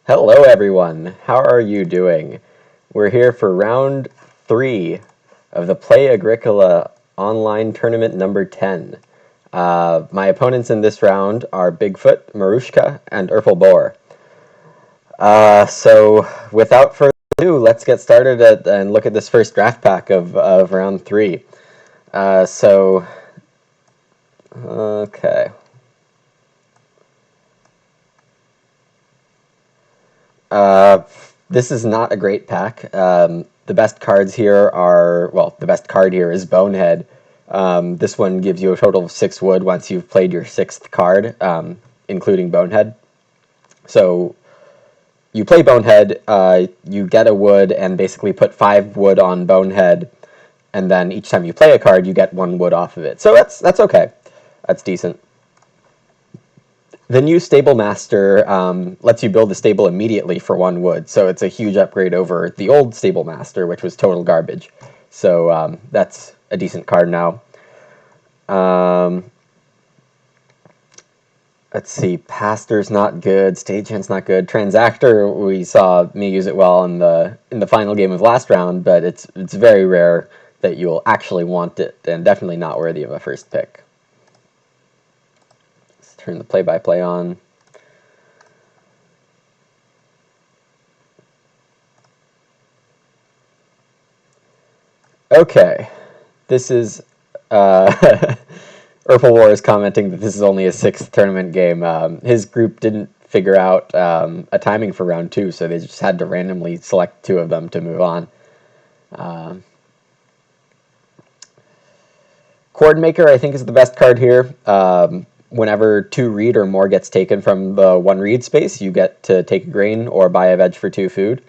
Hello, everyone. How are you doing? We're here for round 3 of the Play-Agricola online tournament number 10. My opponents in this round are Bigfoot, MaruskaK, and Erpelboer. So, without further ado, let's get started and look at this first draft pack of round 3. Okay. Uh, this is not a great pack. The best cards here are, well, the best card here is Bonehead. This one gives you a total of 6 wood once you've played your 6th card, including Bonehead. So you play Bonehead, you get a wood, and basically put 5 wood on Bonehead, and then each time you play a card, you get 1 wood off of it. So that's okay. That's decent. The new Stable Master lets you build the stable immediately for 1 wood, so it's a huge upgrade over the old Stable Master, which was total garbage. So that's a decent card now. Let's see, Pastor's not good, Stagehand's not good. Transactor, we saw me use it well in the final game of last round, but it's very rare that you'll actually want it, and definitely not worthy of a first pick. Let's turn the play-by-play on. Okay, this is Erpelboer is commenting that this is only a 6th tournament game. His group didn't figure out a timing for round 2, so they just had to randomly select 2 of them to move on. Chord Maker, I think, is the best card here. Whenever 2 reed or more gets taken from the 1 reed space, you get to take a grain or buy a veg for 2 food.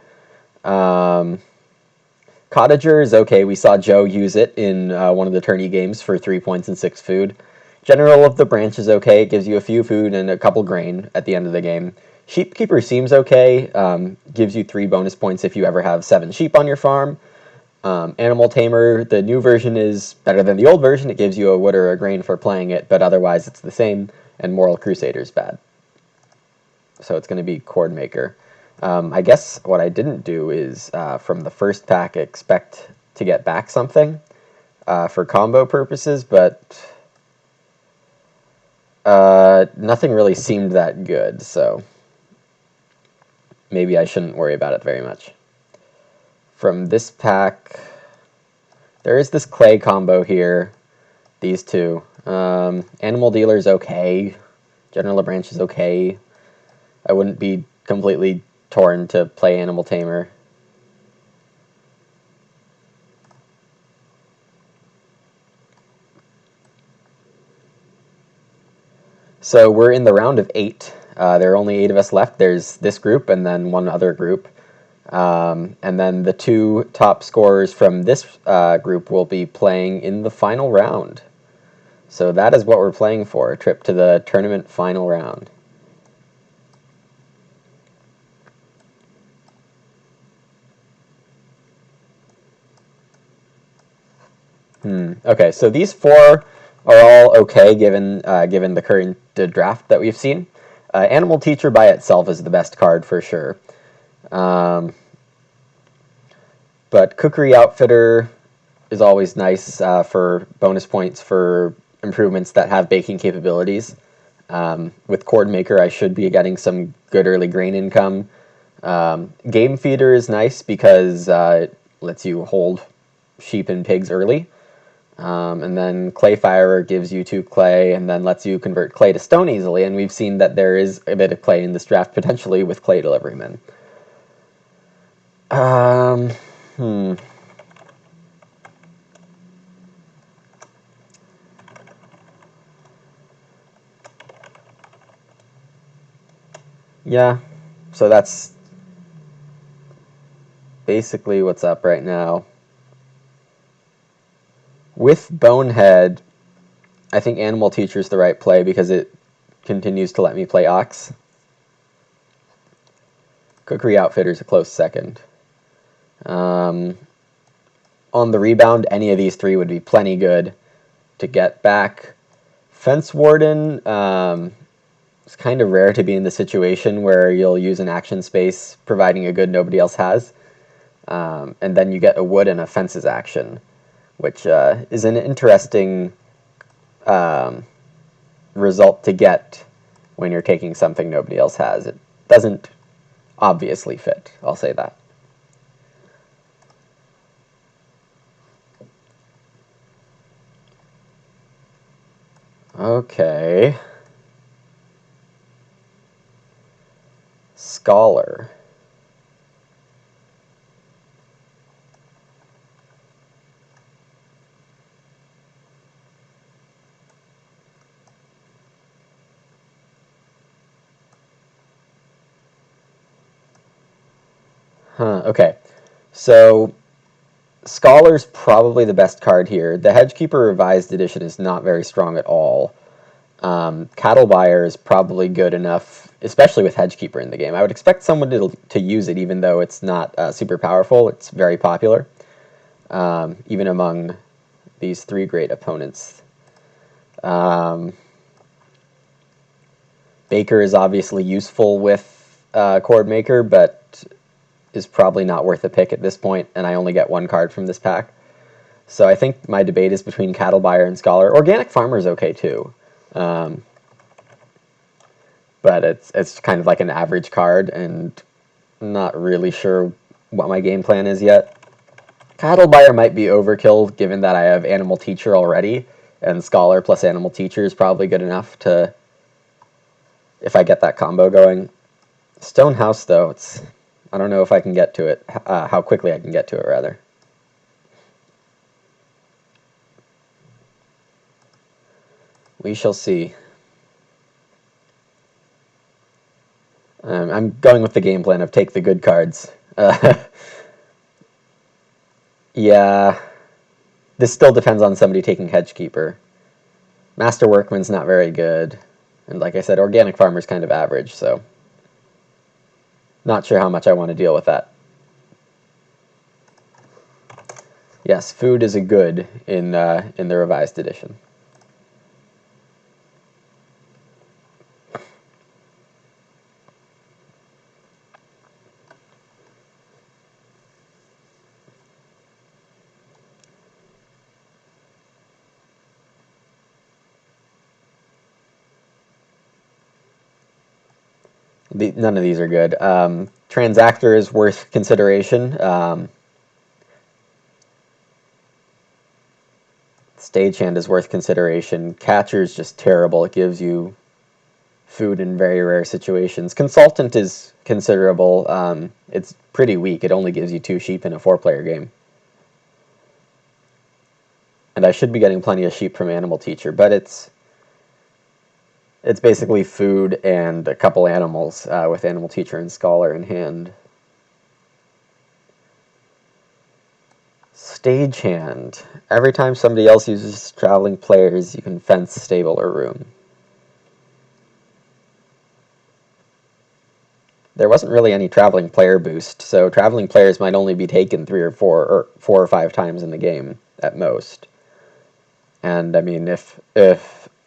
Cottager is okay. We saw Joe use it in one of the tourney games for 3 points and 6 food. General of the Branch is okay. It gives you a few food and a couple grain at the end of the game. Sheepkeeper seems okay. Gives you 3 bonus points if you ever have 7 sheep on your farm. Animal Tamer, the new version is better than the old version. It gives you a wood or a grain for playing it, but otherwise it's the same. And Moral Crusader is bad. So it's going to be Chord Maker. I guess what I didn't do is, from the first pack, expect to get back something for combo purposes, but nothing really seemed that good, so maybe I shouldn't worry about it very much. From this pack, there is this clay combo here, these 2. Animal Dealer's okay. General Branch is okay. I wouldn't be completely torn to play Animal Tamer. So we're in the round of 8. There are only 8 of us left. There's this group and then 1 other group. And then the 2 top scorers from this group will be playing in the final round. So that is what we're playing for, a trip to the tournament final round. Okay, so these 4 are all okay given given the current draft that we've seen. Animal Teacher by itself is the best card for sure. But Cookery Outfitter is always nice for bonus points for improvements that have baking capabilities. With Chord Maker, I should be getting some good early grain income. Game Feeder is nice because it lets you hold sheep and pigs early. And then Clay Firer gives you 2 clay and then lets you convert clay to stone easily. And we've seen that there is a bit of clay in this draft potentially with Clay Deliverymen. Yeah, so that's basically what's up right now. With Bonehead, I think Animal Teacher is the right play because it continues to let me play Ox. Cookery Outfitter is a close second. On the rebound, any of these 3 would be plenty good to get back. Fence Warden, it's kind of rare to be in the situation where you'll use an action space providing a good nobody else has. And then you get a wood and a fences action, which is an interesting result to get when you're taking something nobody else has. It doesn't obviously fit, I'll say that. Okay. Scholar. Okay. So Scholar's probably the best card here. The Hedgekeeper Revised Edition is not very strong at all. Cattle Buyer is probably good enough, especially with Hedgekeeper in the game. I would expect someone to use it, even though it's not super powerful. It's very popular, even among these three great opponents. Baker is obviously useful with Chord Maker, but is probably not worth a pick at this point, and I only get one card from this pack. So I think my debate is between Cattle Buyer and Scholar. Organic Farmer is okay too, but it's kind of like an average card, and not really sure what my game plan is yet. Cattle Buyer might be overkill, given that I have Animal Teacher already, and Scholar plus Animal Teacher is probably good enough to, if I get that combo going. Stone House, though, I don't know if I can get to it, how quickly I can get to it, rather. We shall see. I'm going with the game plan of take the good cards. Yeah, this still depends on somebody taking Hedgekeeper. Master Workman's not very good, and like I said, Organic Farmer's kind of average, so not sure how much I want to deal with that. Yes, food is a good in the revised edition. None of these are good. Transactor is worth consideration. Stagehand is worth consideration. Catcher is just terrible. It gives you food in very rare situations. Consultant is considerable. It's pretty weak. It only gives you 2 sheep in a 4-player game. And I should be getting plenty of sheep from Animal Teacher, but it's basically food and a couple animals with Animal Teacher and Scholar in hand. Stagehand. Every time somebody else uses traveling players, you can fence, stable, or room. There wasn't really any traveling player boost, so traveling players might only be taken 3 or 4 or 5 times in the game at most. And I mean, if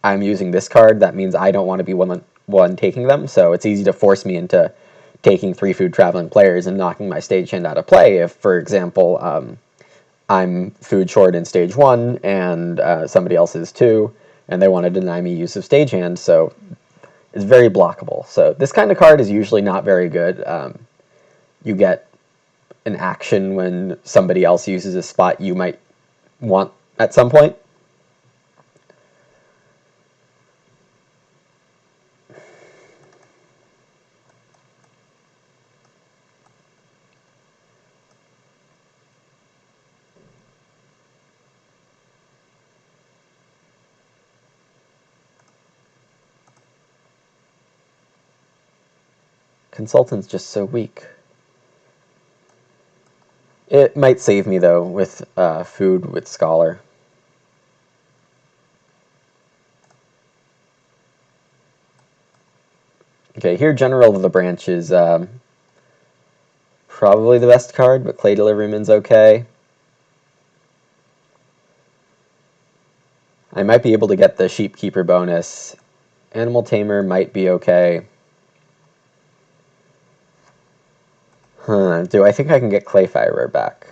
I'm using this card, that means I don't want to be one taking them, so it's easy to force me into taking 3 food traveling players and knocking my stagehand out of play. If, for example, I'm food short in stage 1 and somebody else is too, and they want to deny me use of stagehand, so it's very blockable. So this kind of card is usually not very good. You get an action when somebody else uses a spot you might want at some point. Consultant's just so weak. It might save me, though, with food with Scholar. Okay, here General of the Branch is probably the best card, but Clay Deliveryman's okay. I might be able to get the Sheepkeeper bonus Animal Tamer might be okay. Do I think I can get Clay Firer back?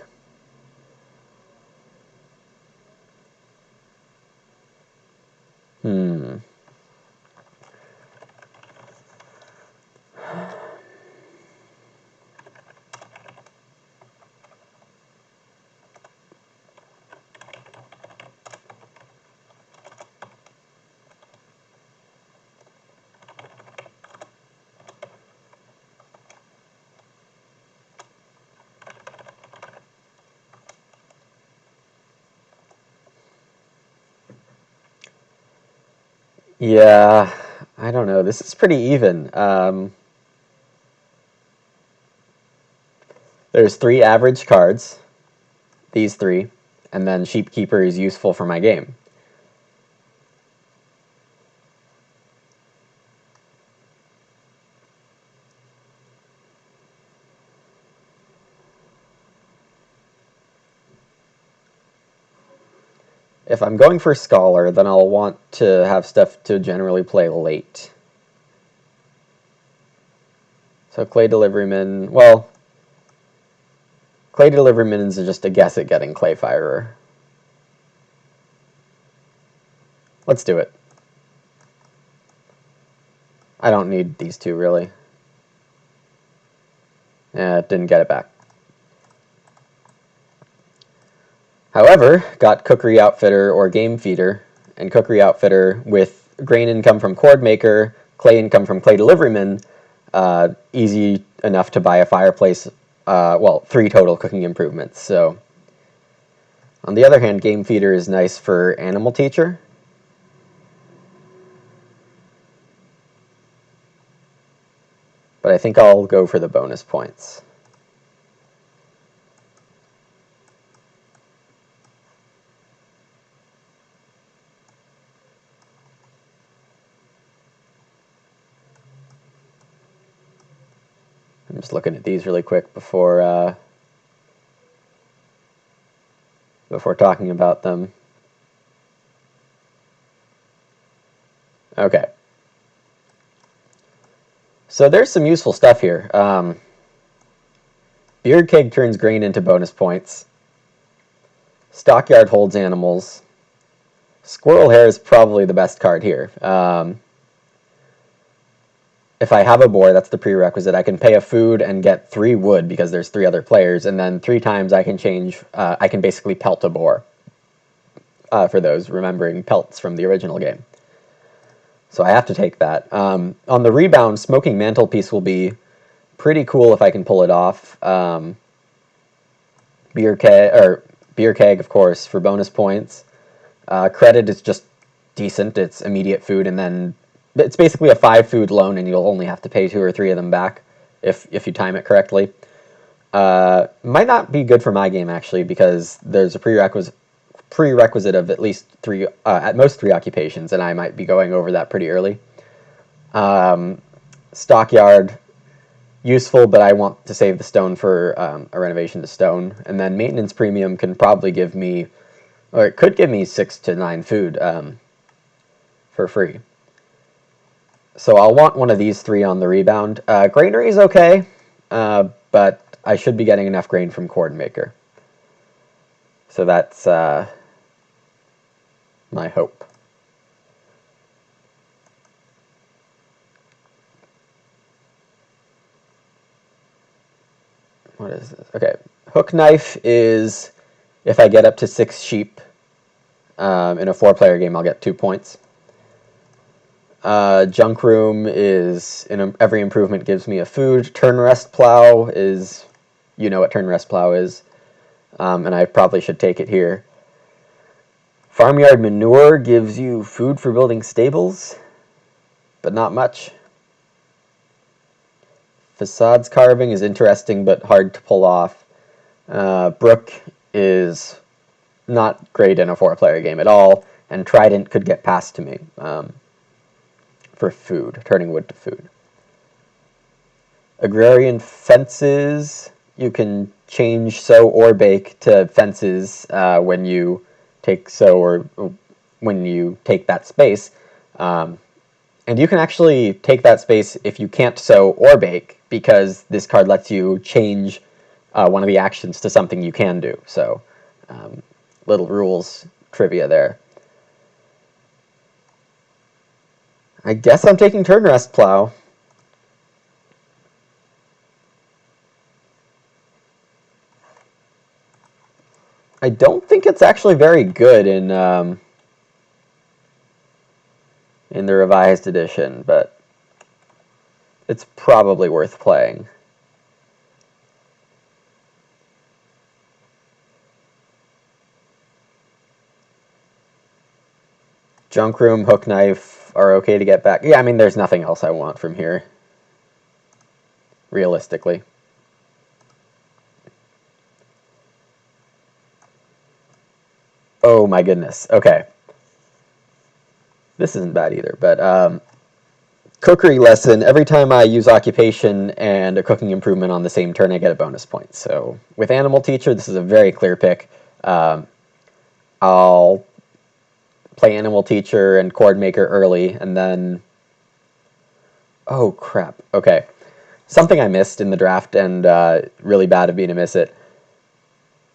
Yeah, I don't know. This is pretty even. There's 3 average cards, these 3, and then Sheepkeeper is useful for my game. If I'm going for Scholar, then I'll want to have stuff to generally play late. So Clay Deliveryman, well, Clay Deliveryman is just a guess at getting Clay Firer. Let's do it. I don't need these 2, really. Didn't get it back. However, got Cookery Outfitter or Game Feeder, and Cookery Outfitter with grain income from Cord Maker, clay income from Clay Deliveryman, easy enough to buy a fireplace, well, 3 total cooking improvements. So, on the other hand, Game Feeder is nice for Animal Teacher. But I think I'll go for the bonus points. I'm just looking at these really quick before talking about them. Okay. So there's some useful stuff here. Beard Keg turns grain into bonus points. Stockyard holds animals. Squirrel Hair is probably the best card here. If I have a boar, that's the prerequisite. I can pay a food and get 3 wood because there's 3 other players, and then 3 times I can change. I can basically pelt a boar. For those remembering pelts from the original game. So I have to take that. On the rebound, Smoking Mantelpiece will be pretty cool if I can pull it off. Beer Keg, of course, for bonus points. Credit is just decent. It's immediate food, and then it's basically a 5 food loan, and you'll only have to pay 2 or 3 of them back if you time it correctly. Might not be good for my game, actually, because there's a prerequisite of at least 3, at most 3 occupations, and I might be going over that pretty early. Stockyard, useful, but I want to save the stone for a renovation to stone. And then maintenance premium can probably give me, or it could give me 6 to 9 food for free. So I'll want one of these 3 on the rebound. Granary is okay, but I should be getting enough grain from Cord Maker. So that's my hope. What is this? Okay, Hook Knife is if I get up to 6 sheep in a 4-player game, I'll get 2 points. Junk Room is every improvement gives me a food. Turn Rest Plow is, you know what Turn Rest Plow is, and I probably should take it here. Farmyard Manure gives you food for building stables, but not much. Facades Carving is interesting but hard to pull off. Brook is not great in a 4-player game at all, and Trident could get passed to me for food, turning wood to food. Agrarian Fences, you can change sow or bake to fences when you take sow or when you take that space. And And you can actually take that space if you can't sow or bake, because this card lets you change one of the actions to something you can do. So, little rules trivia there. I guess I'm taking turn rest plow. I don't think it's actually very good in the revised edition, but it's probably worth playing. Junk room, hook knife are okay to get back. Yeah, I mean, there's nothing else I want from here, realistically. Oh my goodness. Okay. This isn't bad either, but cookery lesson. Every time I use occupation and a cooking improvement on the same turn, I get a bonus point. So with animal teacher, this is a very clear pick. I'll play animal teacher and cord maker early, and then oh crap. Okay, something I missed in the draft, and really bad of me to miss it.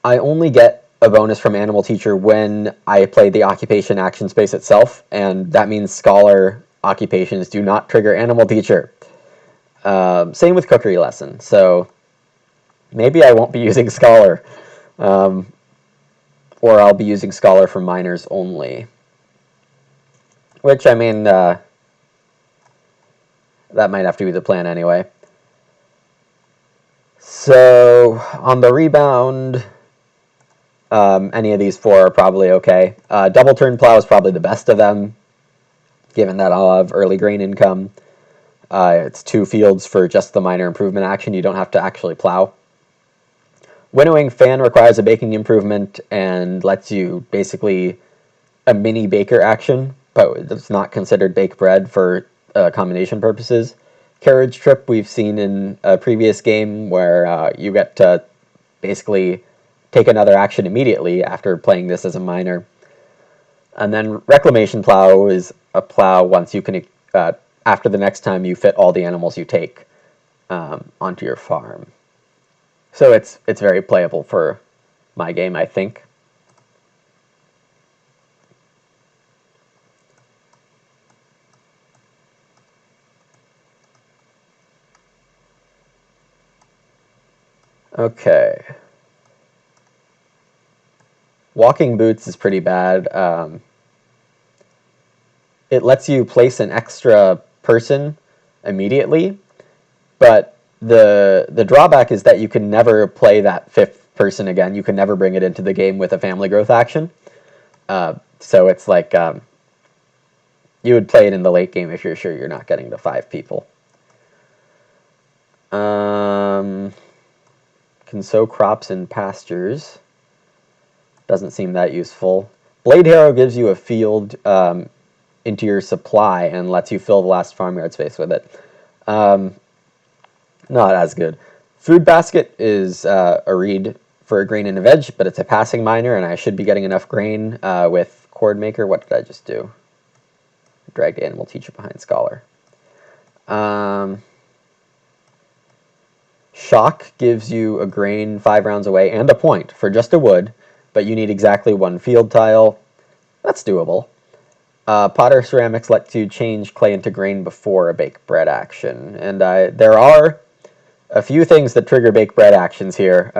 I only get a bonus from animal teacher when I play the occupation action space itself, and that means scholar occupations do not trigger animal teacher. Same with cookery lesson. So maybe I won't be using scholar, or I'll be using scholar for minors only. Which, I mean, that might have to be the plan anyway. So on the rebound, any of these four are probably okay. Double turn plow is probably the best of them, given that I'll have early grain income. It's 2 fields for just the minor improvement action. You don't have to actually plow. Winnowing fan requires a baking improvement and lets you basically a mini baker action, but it's not considered baked bread for combination purposes. Carriage trip we've seen in a previous game where you get to basically take another action immediately after playing this as a minor. And then reclamation plow is a plow once you can, after the next time you fit all the animals you take onto your farm. So it's very playable for my game, I think. Okay. Walking boots is pretty bad. It lets you place an extra person immediately, but the drawback is that you can never play that 5th person again. You can never bring it into the game with a family growth action. So it's like you would play it in the late game if you're sure you're not getting to 5 people. Can sow crops in pastures. Doesn't seem that useful. Blade Harrow gives you a field into your supply and lets you fill the last farmyard space with it. Not as good. Food Basket is a read for a grain and a veg, but it's a passing minor, and I should be getting enough grain with Cord Maker. What did I just do? Dragged Animal Teacher behind Scholar. Shock gives you a grain 5 rounds away and a point for just a wood, but you need exactly 1 field tile. That's doable. Potter Ceramics lets you change clay into grain before a bake bread action, and there are a few things that trigger bake bread actions here.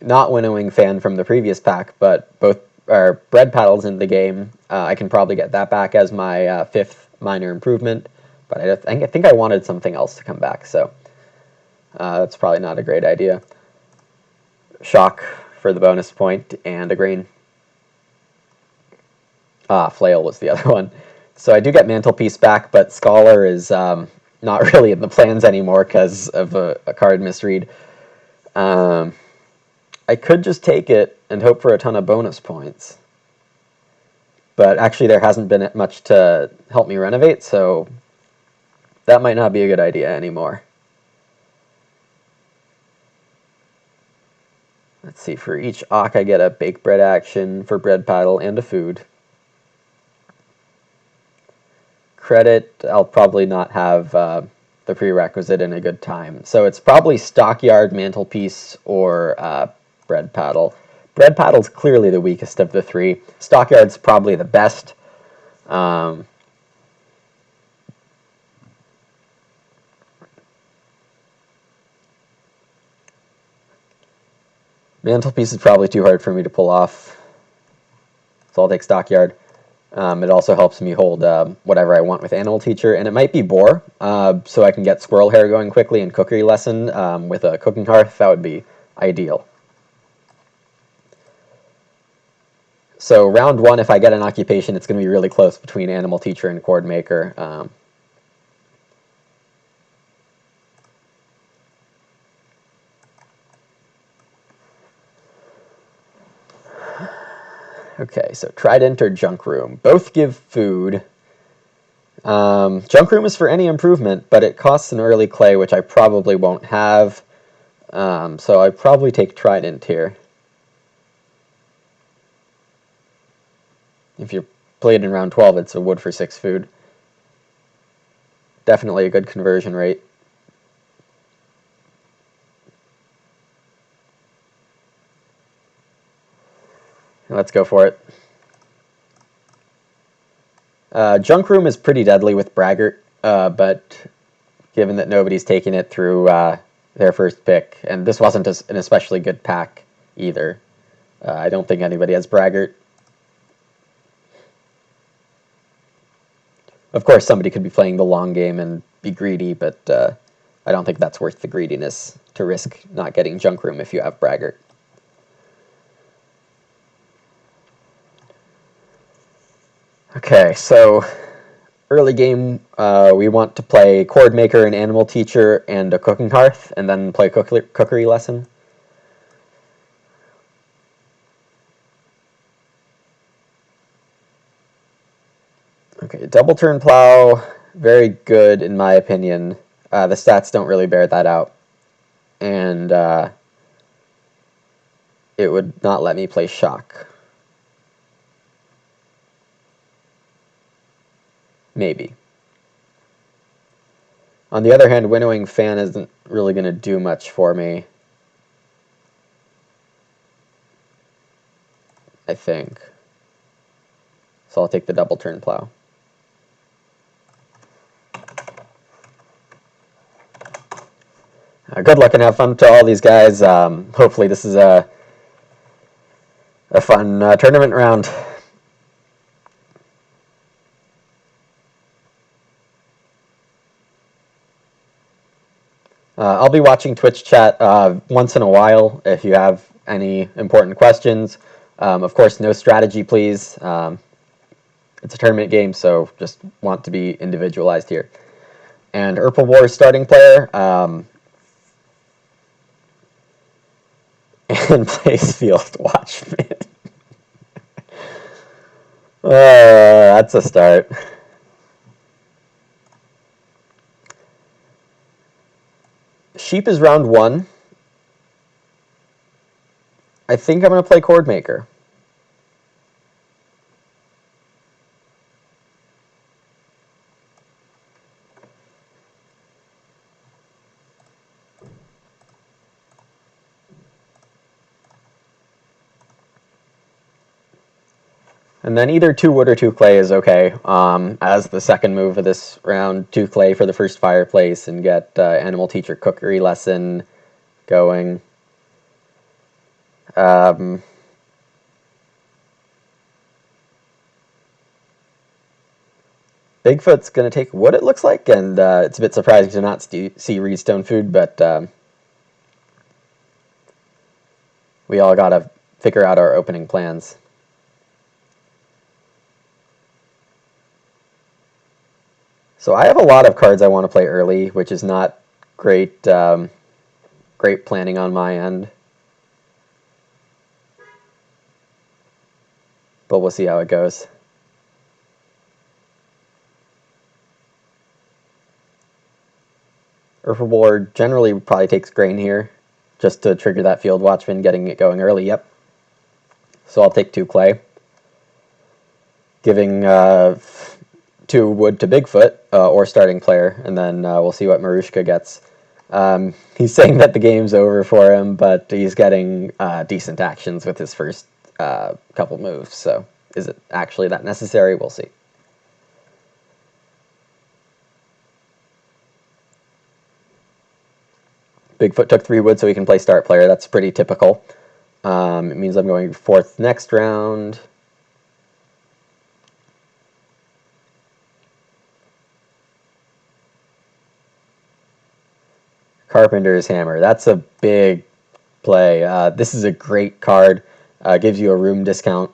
Not winnowing fan from the previous pack, but both are bread paddles in the game. I can probably get that back as my 5th minor improvement, but I think I wanted something else to come back, so that's probably not a great idea. Shock for the bonus point and a grain. Flail was the other one. So I do get Mantelpiece back, but Scholar is not really in the plans anymore because of a card misread. I could just take it and hope for a ton of bonus points. But actually there hasn't been much to help me renovate, so that might not be a good idea anymore. Let's see, for each Ock I get a bake bread action for bread paddle and a food. credit, I'll probably not have the prerequisite in a good time. So it's probably Stockyard, Mantelpiece, or Bread Paddle. Bread Paddle's clearly the weakest of the three. Stockyard's probably the best. Mantelpiece is probably too hard for me to pull off, so I'll take Stockyard. It also helps me hold whatever I want with Animal Teacher, and it might be Boar, so I can get Squirrel Hair going quickly and Cookery Lesson with a cooking hearth. That would be ideal. So round one, if I get an occupation, it's going to be really close between Animal Teacher and Cord Maker. Okay, so Trident or Junk Room. Both give food. Junk Room is for any improvement, but it costs an early clay, which I probably won't have. So I probably take Trident here. If you played in round 12, it's a wood for 6 food. Definitely a good conversion rate. Let's go for it. Junk Room is pretty deadly with Braggart, but given that nobody's taken it through their first pick, and this wasn't an especially good pack either. I don't think anybody has Braggart. Of course, somebody could be playing the long game and be greedy, but I don't think that's worth the greediness to risk not getting Junk Room if you have Braggart. Okay, so early game, we want to play Cord Maker, and Animal Teacher, and a Cooking Hearth, and then play Cookery Lesson. Okay, Double Turn Plow, very good in my opinion. The stats don't really bear that out. And it would not let me play Shock. Maybe. On the other hand, Winnowing Fan isn't really going to do much for me, I think. So I'll take the Double Turn Plow. Good luck and have fun to all these guys. Hopefully this is a fun tournament round. I'll be watching Twitch chat once in a while if you have any important questions. Of course, no strategy, please. It's a tournament game, so just want to be individualized here. And Erpelboer starting player. And plays Field Watchman. That's a start. Sheep is round 1. I think I'm going to play Cord Maker. And then either 2 wood or 2 clay is okay. As the second move of this round, 2 clay for the first fireplace and get Animal Teacher Cookery Lesson going. Bigfoot's going to take wood, it looks like, and it's a bit surprising to not see Reedstone food, but we all got to figure out our opening plans. So I have a lot of cards I want to play early, which is not great, great planning on my end. But we'll see how it goes. Erpelboer generally probably takes grain here, just to trigger that Field Watchman, getting it going early, yep. So I'll take 2 clay. Giving 2 wood to Bigfoot, or starting player, and then we'll see what MaruskaK gets. He's saying that the game's over for him, but he's getting decent actions with his first couple moves, so is it actually that necessary? We'll see. Bigfoot took 3 wood so he can play start player. That's pretty typical. It means I'm going 4th next round. Carpenter's Hammer. That's a big play. This is a great card. Gives you a room discount.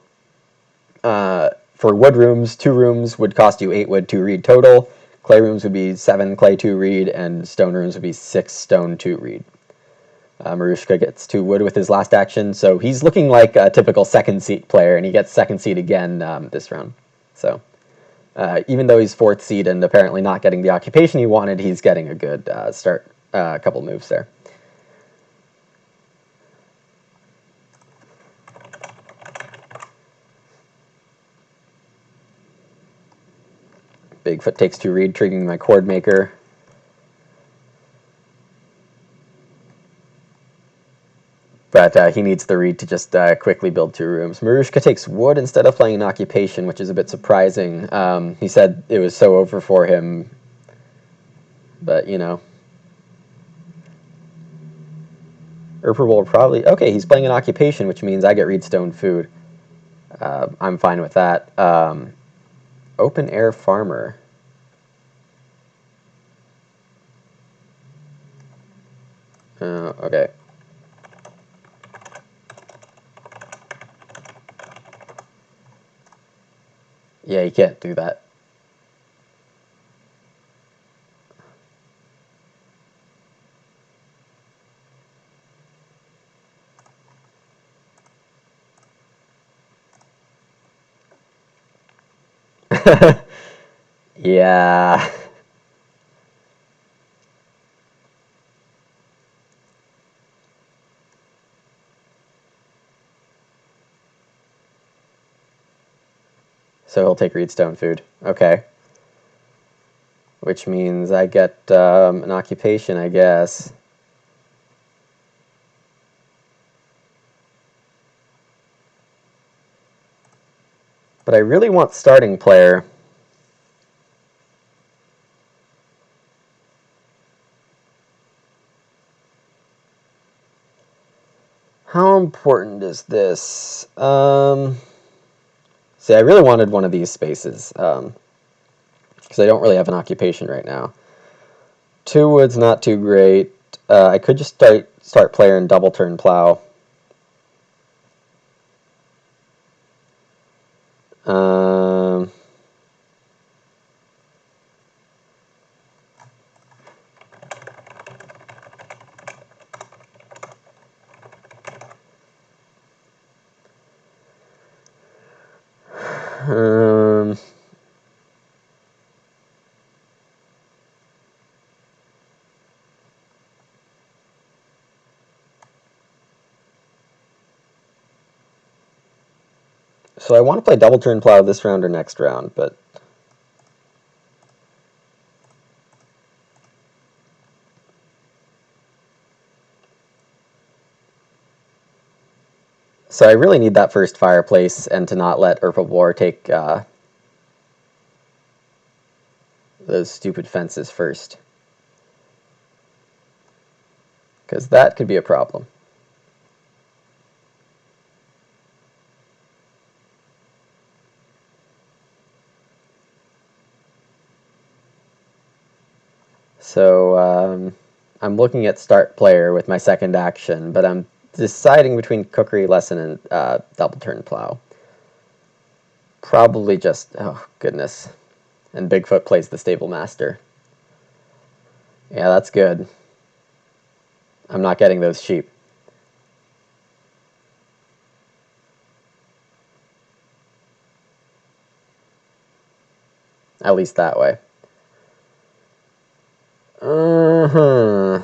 For wood rooms, 2 rooms would cost you 8 wood, 2 reed total. Clay rooms would be 7 clay, 2 reed, and stone rooms would be 6 stone, 2 reed. MaruskaK gets 2 wood with his last action, so he's looking like a typical second seat player, and he gets second seat again this round. So even though he's 4th seed and apparently not getting the occupation he wanted, he's getting a good start, couple moves there. Bigfoot takes 2 reed, triggering my Chord Maker. But he needs the reed to just quickly build 2 rooms. MaruskaK takes wood instead of playing an occupation, which is a bit surprising. He said it was so over for him, but you know. Erpelboer probably... Okay, he's playing an occupation, which means I get reed stone food. I'm fine with that. Open air farmer. Okay. Yeah, you can't do that. Yeah. So he'll take reed stone food. Okay. Which means I get an occupation, I guess. But I really want starting player. How important is this? See, I really wanted one of these spaces, because I don't really have an occupation right now. 2 wood's not too great. I could just start player and double turn plow. Um, um, so I want to play double turn plow this round or next round, but so I really need that first fireplace and to not let Erpelboer take those stupid fences first, because that could be a problem. So I'm looking at start player with my second action, but I'm deciding between cookery lesson and double turn plow. Probably just, oh goodness. And Bigfoot plays the stable master. Yeah, that's good. I'm not getting those sheep. At least that way. Uh-huh.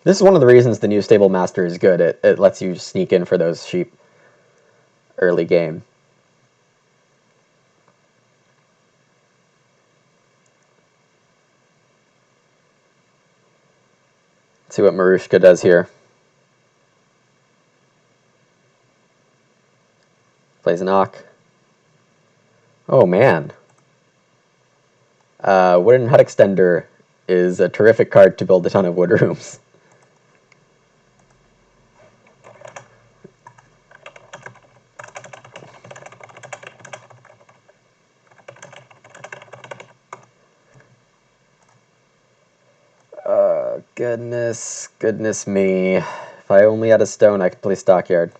This is one of the reasons the new Stable Master is good. It lets you sneak in for those sheep early game. Let's see what MaruskaK does here. Plays an Ock. Oh man. Wooden Hut Extender is a terrific card to build a ton of wood rooms. Goodness me. If I only had a stone, I could play Stockyard.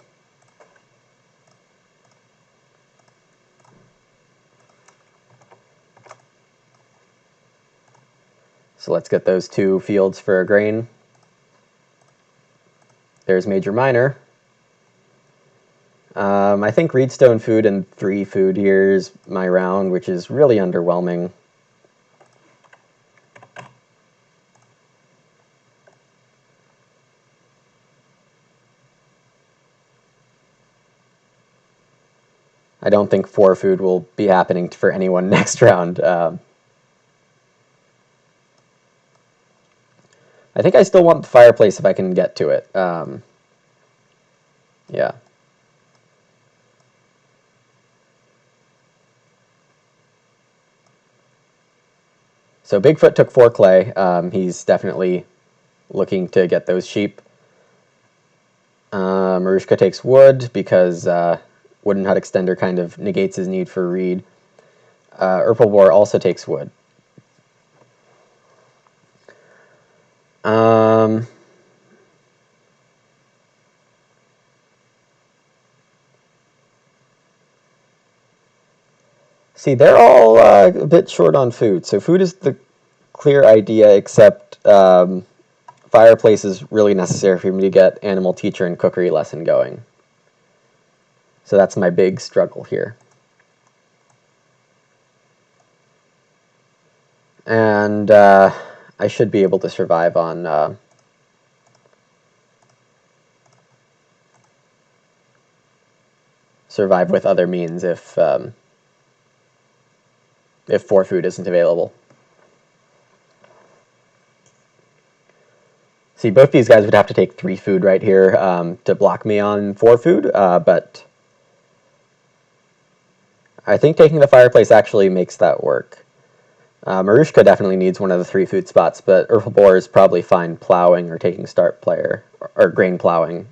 So let's get those 2 fields for a grain. There's Major Minor. I think Reedstone food and 3 food here is my round, which is really underwhelming. I don't think 4 food will be happening for anyone next round. I think I still want the fireplace if I can get to it. Yeah. So Bigfoot took 4 clay. He's definitely looking to get those sheep. MaruskaK takes wood because Wooden Hut Extender kind of negates his need for reed. Erpelboer also takes wood. See, they're all a bit short on food. So food is the clear idea, except fireplace is really necessary for me to get animal teacher and cookery lesson going. So that's my big struggle here. And I should be able to survive on survive with other means if 4 food isn't available. See, both these guys would have to take 3 food right here to block me on 4 food, but I think taking the fireplace actually makes that work. MaruskaK definitely needs one of the 3 food spots, but Erpelboer is probably fine plowing or taking start player, or grain plowing.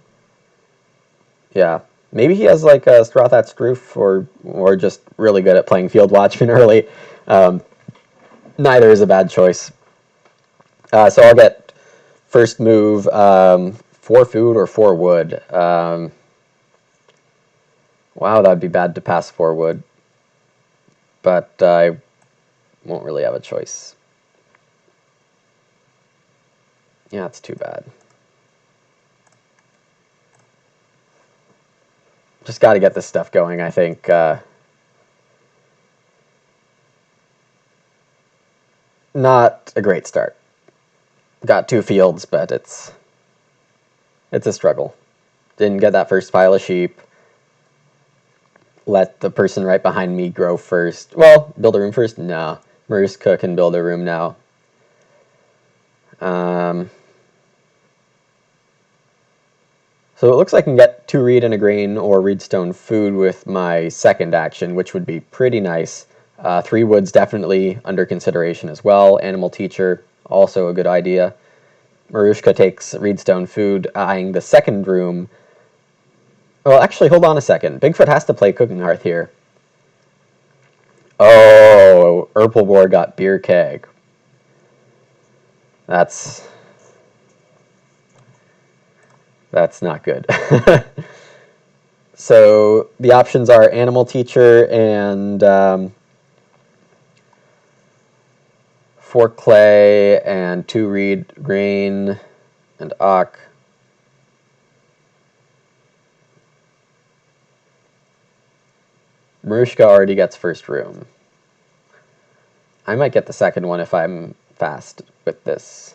Yeah. Maybe he has like a Strathat's Roof, or just really good at playing Field Watchman early. Neither is a bad choice. So I'll get first move 4 food or 4 wood. Wow, that'd be bad to pass 4 wood. But I won't really have a choice. Yeah, it's too bad. Just got to get this stuff going, I think. Not a great start. Got 2 fields, but it's a struggle. Didn't get that first pile of sheep. Let the person right behind me grow first. Well, build a room first? No. MaruskaK can build a room now. So it looks like I can get 2 reed and a grain or reedstone food with my second action, which would be pretty nice. 3 wood's definitely under consideration as well. Animal teacher, also a good idea. MaruskaK takes reedstone food, eyeing the second room. Well, actually, hold on a second. Bigfoot has to play Cooking Hearth here. Oh, Erpelboer got Beer Keg. That's not good. So the options are Animal Teacher and 4 clay and 2 reed grain and Ock. MaruskaK already gets first room. I might get the second one if I'm fast with this.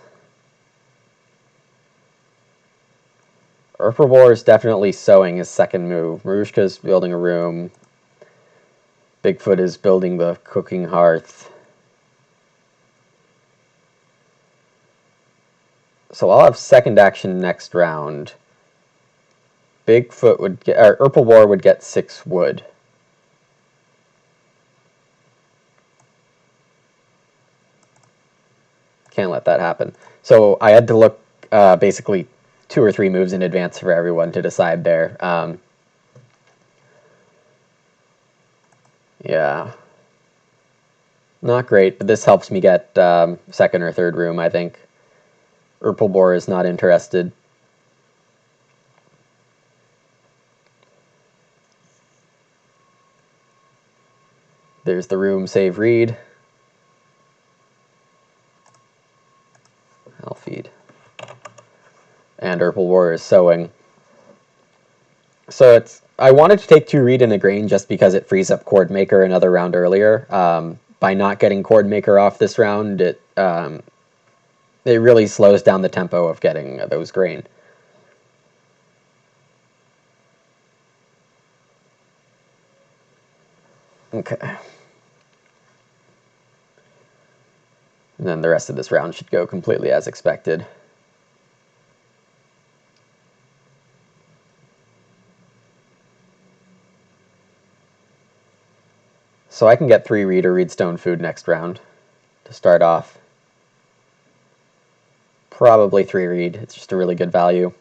Erpelboer is definitely sowing his second move. MaruskaK's building a room. Bigfoot is building the cooking hearth. So I'll have second action next round. Bigfoot would get, or Erpelboer would get 6 wood. Can't let that happen. So I had to look basically 2 or 3 moves in advance for everyone to decide there. Yeah. Not great, but this helps me get second or third room, I think. Erpelboer is not interested. There's the room, save, read. I'll feed. And Erpelboer is sowing. So it's, I wanted to take 2 read and a grain just because it frees up Chord Maker another round earlier. By not getting Chord Maker off this round, it really slows down the tempo of getting those grain. Okay. And then the rest of this round should go completely as expected. So I can get 3 read or read stone food next round to start off. Probably 3 read. It's just a really good value.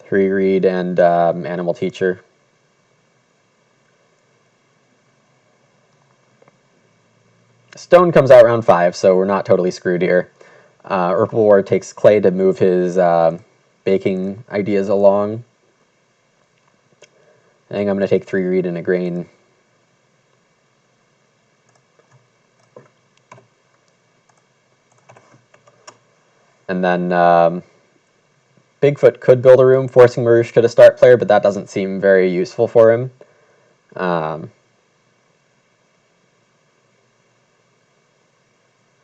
3 read and animal teacher. Stone comes out round 5, so we're not totally screwed here. Erpelboer takes clay to move his baking ideas along. I think I'm going to take 3 read and a grain. And then Bigfoot could build a room, forcing MaruskaK to start player, but that doesn't seem very useful for him.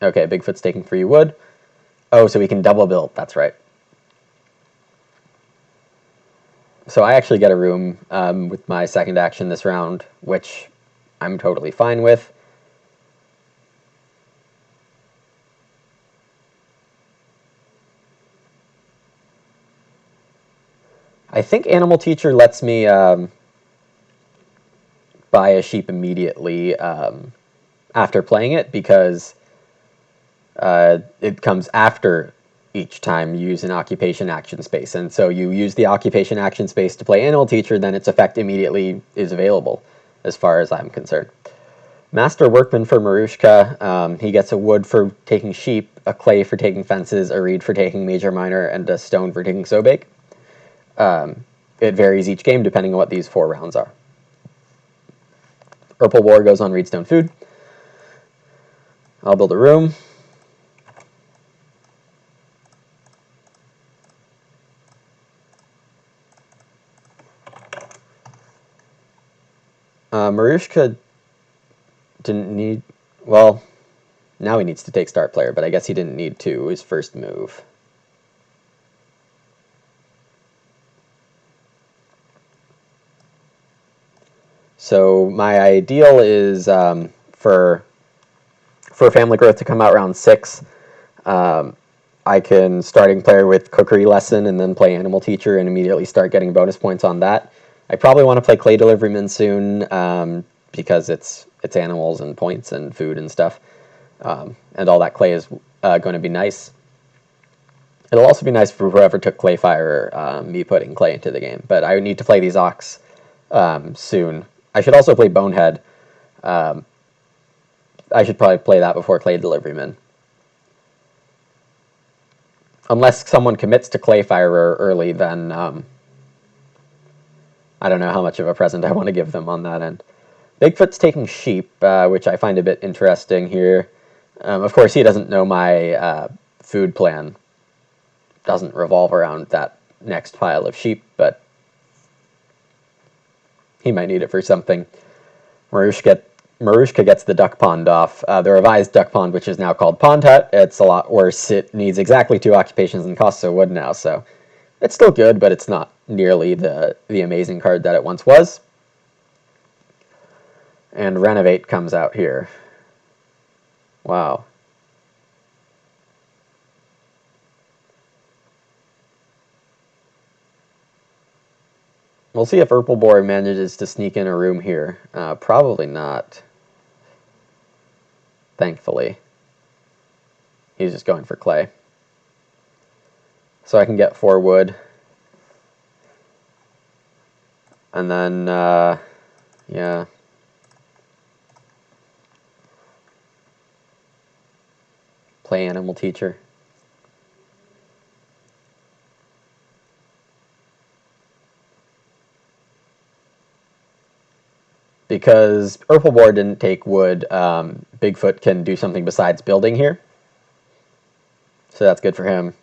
Okay, Bigfoot's taking 3 wood. Oh, so we can double build. That's right. So I actually get a room with my second action this round, which I'm totally fine with. I think Animal Teacher lets me buy a sheep immediately after playing it because it comes after each time you use an occupation action space. And so you use the occupation action space to play Animal Teacher, then its effect immediately is available, as far as I'm concerned. Master Workman for MaruskaK. He gets a wood for taking sheep, a clay for taking fences, a reed for taking major minor, and a stone for taking sobake. It varies each game depending on what these 4 rounds are. Erpelboer goes on reed stone food. I'll build a room. MaruskaK didn't need... Well, now he needs to take start player, but I guess he didn't need to. His first move. So my ideal is for family growth to come out round 6. I can starting player with cookery lesson and then play animal teacher and immediately start getting bonus points on that. I probably want to play clay deliveryman soon because it's animals and points and food and stuff, and all that clay is going to be nice. It'll also be nice for whoever took Clayfire, me putting clay into the game. But I need to play these Ox soon. I should also play Bonehead. I should probably play that before Clay Deliveryman. Unless someone commits to Clayfire early, then I don't know how much of a present I want to give them on that end. Bigfoot's taking sheep, which I find a bit interesting here. Of course, he doesn't know my food plan. Doesn't revolve around that next pile of sheep, but he might need it for something. MaruskaK gets the duck pond off. The revised duck pond, which is now called Pond Hut, it's a lot worse. It needs exactly 2 occupations and costs a wood now, so It's still good, but it's not nearly the amazing card that it once was. And Renovate comes out here. Wow. We'll see if Erpelboer manages to sneak in a room here. Probably not. Thankfully. He's just going for clay. So I can get 4 wood. And then, yeah. Play Animal Teacher. Because Erpelboer didn't take wood, Bigfoot can do something besides building here. So that's good for him.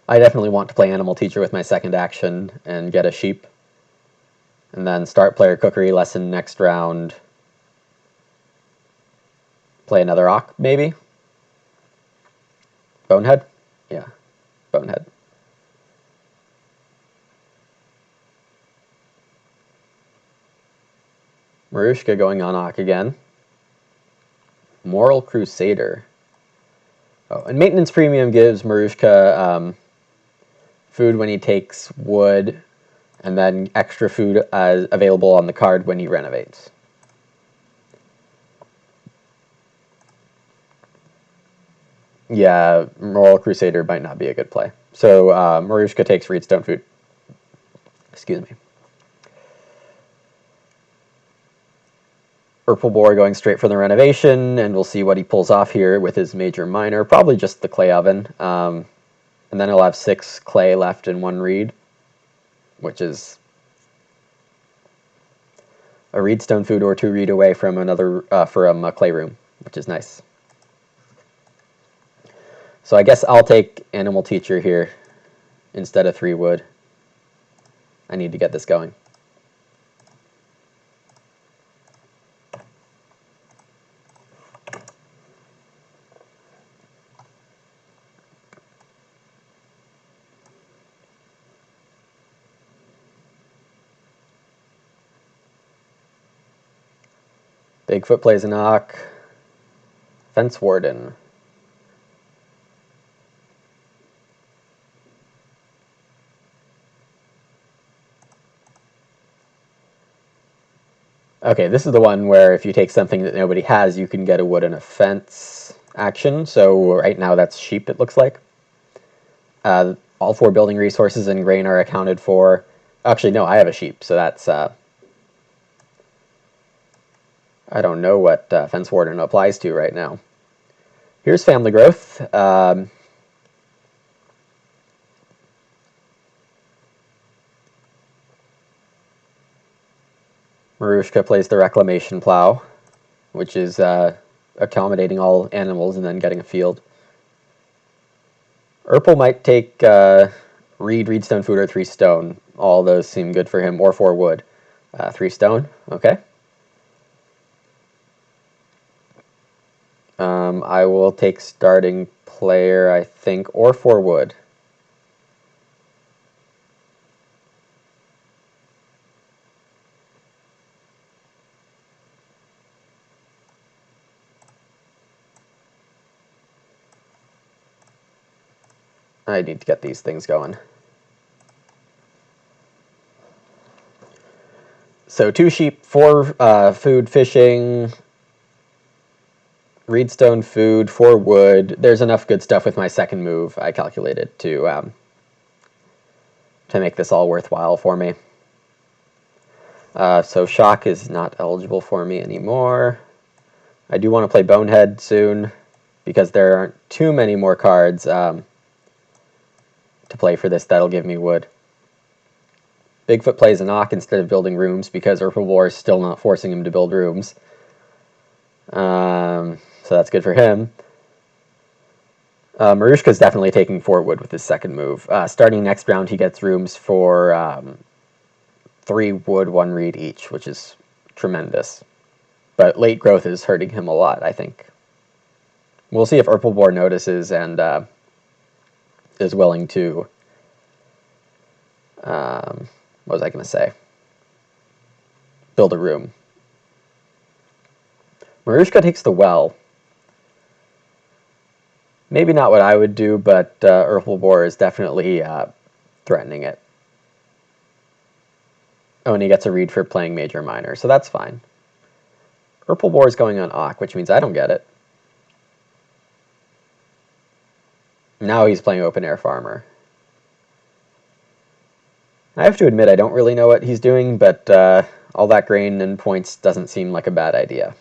I definitely want to play Animal Teacher with my second action and get a sheep. And then start player cookery lesson next round. Play another Ock, maybe? Bonehead? Yeah, Bonehead. MaruskaK going on Ock again. Moral Crusader. Oh, and Maintenance Premium gives MaruskaK food when he takes wood, and then extra food available on the card when he renovates. Yeah, Moral Crusader might not be a good play. So MaruskaK takes Reedstone food. Excuse me. Erpelboer going straight for the renovation, and we'll see what he pulls off here with his major minor. Probably just the clay oven. And then he'll have 6 clay left and 1 reed, which is a Reedstone food or 2 reed away from from a clay room, which is nice. So I guess I'll take Animal Teacher here instead of 3 wood. I need to get this going. Bigfoot plays an Ock. Fence Warden. Okay, this is the one where if you take something that nobody has, you can get a wood and a fence action. So right now that's sheep, it looks like. All 4 building resources and grain are accounted for. Actually, no, I have a sheep, so that's... I don't know what Fence Warden applies to right now. Here's Family Growth. MaruskaK plays the Reclamation Plow, which is accommodating all animals and then getting a field. Erpel might take Reedstone food or 3 stone. All those seem good for him, or 4 wood. 3 stone, okay. I will take starting player, I think, or 4 wood. I need to get these things going. So 2 sheep, 4 food, fishing, Reedstone food, 4 wood. There's enough good stuff with my second move, I calculated, to make this all worthwhile for me. So Shock is not eligible for me anymore. I do want to play Bonehead soon, because there aren't too many more cards to play for this that'll give me wood. Bigfoot plays an Ock instead of building rooms, because Erpelboer is still not forcing him to build rooms. So that's good for him. MaruskaK's definitely taking 4 wood with his second move. Starting next round, he gets rooms for 3 wood, 1 reed each, which is tremendous. But late growth is hurting him a lot, I think. We'll see if Erpelboer notices and is willing to, what was I going to say? Build a room. MaruskaK takes the well. Maybe not what I would do, but Erpelboer is definitely threatening it. Oh, and he gets a read for playing Major Minor, so that's fine. Erpelboer is going on Ock, which means I don't get it. Now he's playing Open Air Farmer. I have to admit I don't really know what he's doing, but all that grain and points doesn't seem like a bad idea.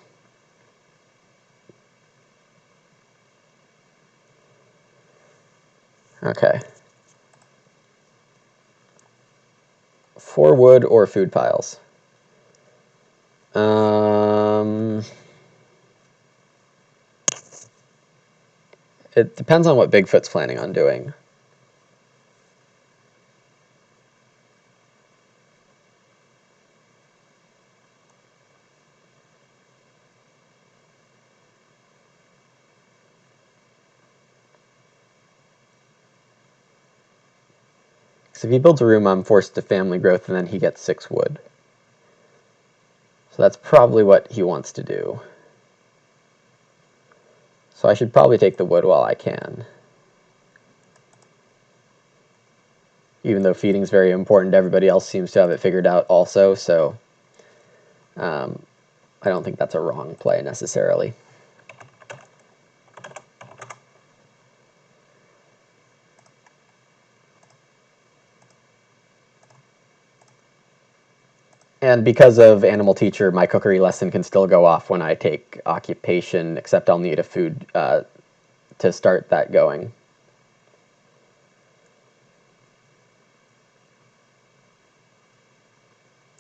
Okay. 4 wood or food piles. It depends on what Bigfoot's planning on doing. So if he builds a room, I'm forced to family growth, and then he gets 6 wood. So that's probably what he wants to do. So I should probably take the wood while I can. Even though feeding's very important, everybody else seems to have it figured out also, so I don't think that's a wrong play necessarily. And because of Animal Teacher, my cookery lesson can still go off when I take Occupation, except I'll need a food to start that going.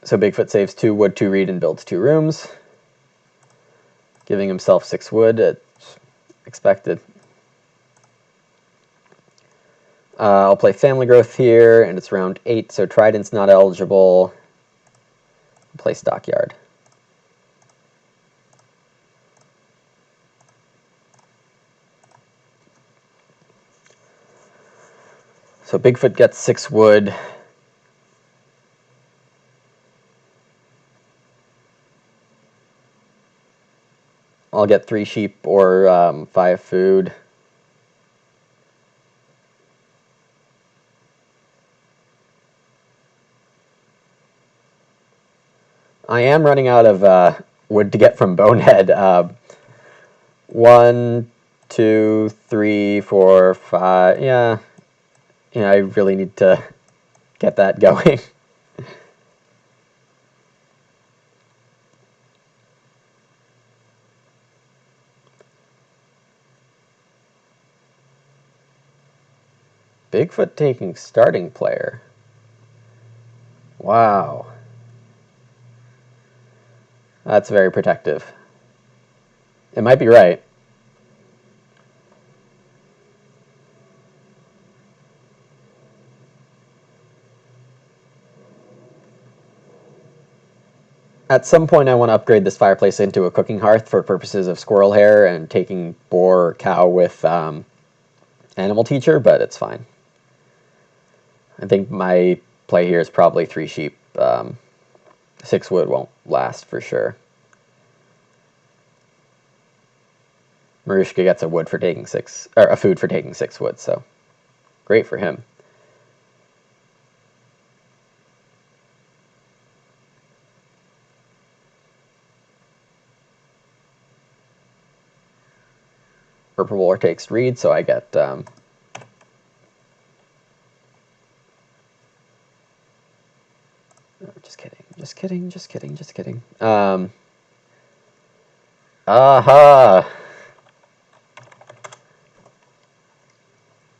So Bigfoot saves 2 wood, 2 reed, and builds 2 rooms, giving himself 6 wood. It's expected. I'll play Family Growth here, and it's round 8, so Trident's not eligible. I'll play Stockyard. So Bigfoot gets 6 wood. I'll get 3 sheep or 5 food. I am running out of wood to get from Bonehead. 1, 2, 3, 4, 5. Yeah, I really need to get that going. Bigfoot taking starting player. Wow. That's very protective. It might be right. At some point, I want to upgrade this fireplace into a cooking hearth for purposes of squirrel hair and taking boar or cow with Animal Teacher, but it's fine. I think my play here is probably 3 sheep. 6 wood won't last for sure. MaruskaK gets a wood for taking 6, or a food for taking 6 wood, so great for him. Erpelboer takes reed, so I get just kidding, just kidding, just kidding, just kidding. Aha!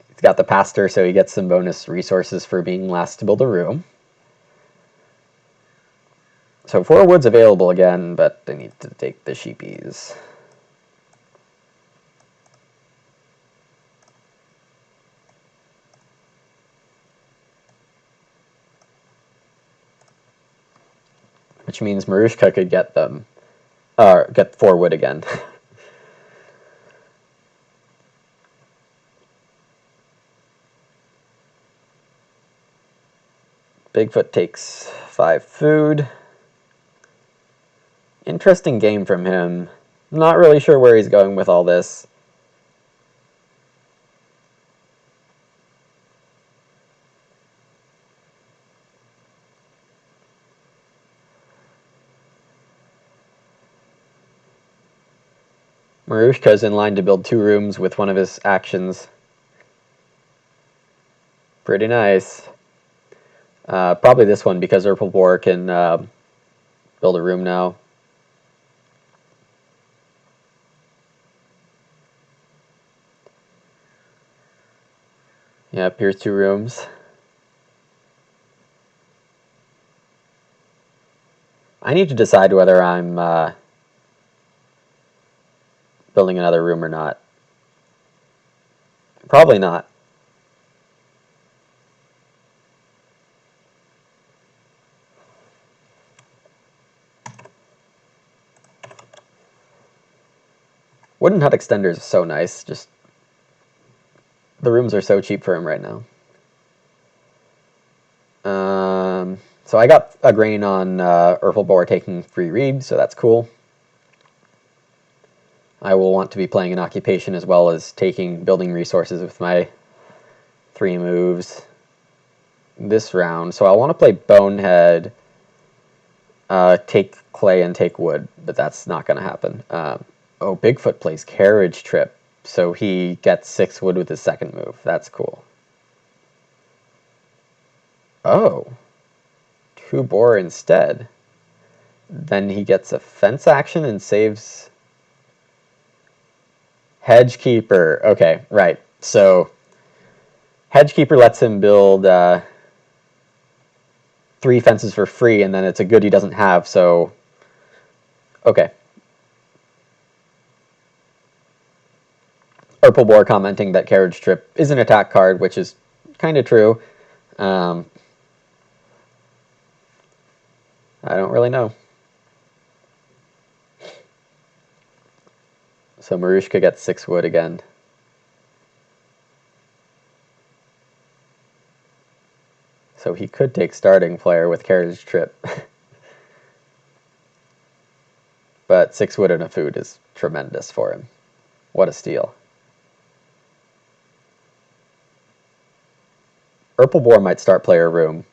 He's got the pastor, so he gets some bonus resources for being last to build a room. So 4 wood's available again, but I need to take the sheepies. Which means MaruskaK could get them, get 4 wood again. Bigfoot takes 5 food. Interesting game from him. Not really sure where he's going with all this. Maruska's in line to build 2 rooms with one of his actions. Pretty nice. Probably this one because Erpelboer can build a room now. Yep, here's 2 rooms. I need to decide whether I'm building another room or not. Probably not. Wooden hut extenders is so nice. Just the rooms are so cheap for him right now. So I got a grain on Erpelboer taking free read, so that's cool. I will want to be playing an occupation as well as taking building resources with my 3 moves this round. So I want to play Bonehead, take clay, and take wood, but that's not going to happen. Oh, Bigfoot plays Carriage Trip, so he gets 6 wood with his second move. That's cool. Oh, 2 boar instead. Then he gets a fence action and saves Hedgekeeper. Okay, right. So Hedgekeeper lets him build 3 fences for free, and then it's a good he doesn't have, so okay. Erpelboer commenting that Carriage Trip is an attack card, which is kind of true. I don't really know. So MaruskaK gets 6 wood again. So he could take starting player with Carriage Trip. But 6 wood and a food is tremendous for him. What a steal. Erpelboer might start player room.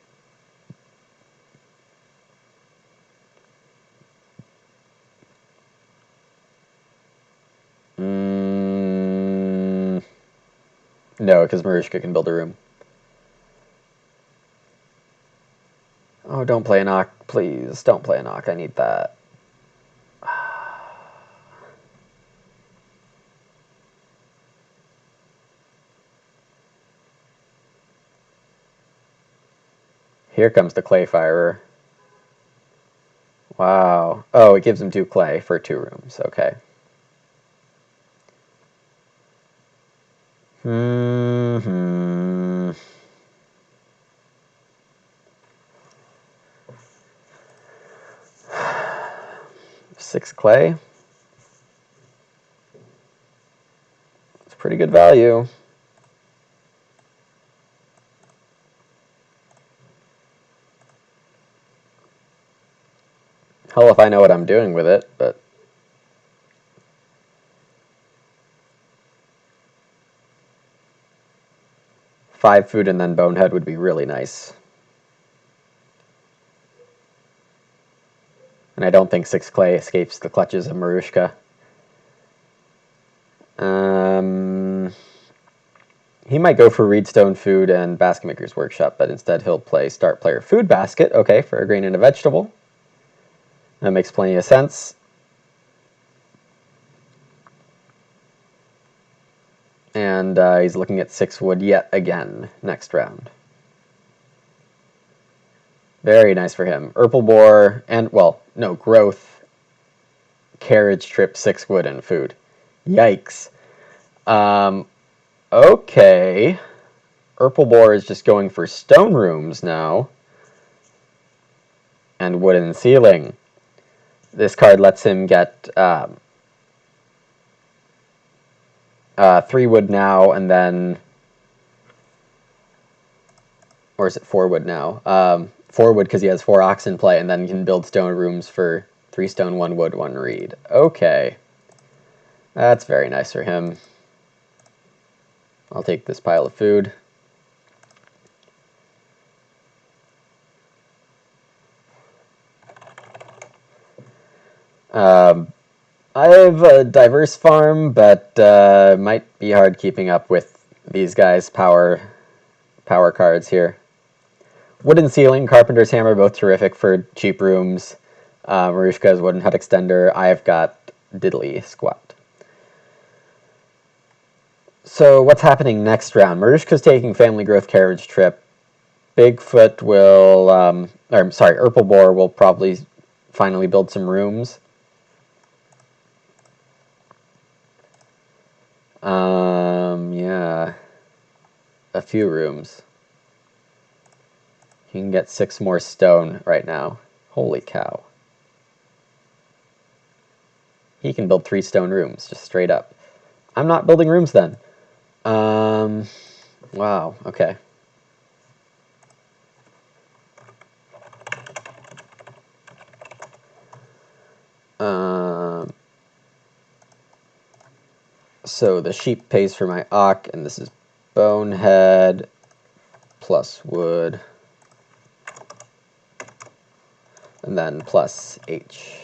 No, because MaruskaK can build a room. Oh, don't play a knock, please. Don't play a knock. I need that. Here comes the clay firer. Wow. Oh, it gives him 2 clay for 2 rooms. Okay. Hmm. 6 clay. It's pretty good value. Hell if I know what I'm doing with it, but 5 food and then Bonehead would be really nice. And I don't think 6 clay escapes the clutches of MaruskaK. He might go for Reedstone Food and Basket Maker's Workshop, but instead he'll play Start Player Food Basket, okay, for a grain and a vegetable. That makes plenty of sense. And he's looking at 6 wood yet again next round. Very nice for him. Erpelboer and, well, no, Growth, Carriage Trip, 6 wood, and food. Yikes. Okay. Erpelboer is just going for stone rooms now. And wooden ceiling. This card lets him get 3 wood now, and then or is it 4 wood now? 4 wood because he has 4 ox in play, and then you can build stone rooms for 3 stone, 1 wood, 1 reed. Okay. That's very nice for him. I'll take this pile of food. I have a diverse farm, but might be hard keeping up with these guys' power cards here. Wooden ceiling, carpenter's hammer, both terrific for cheap rooms. MaruskaK's wooden hut extender. I've got diddly squat. So what's happening next round? MaruskaK's taking family growth carriage trip. Bigfoot will, Erpelboer will probably finally build some rooms. Yeah, a few rooms. You can get 6 more stone right now. Holy cow. He can build 3 stone rooms, just straight up. I'm not building rooms then. Wow, okay. So the sheep pays for my ock, and this is bonehead plus wood, and then plus H.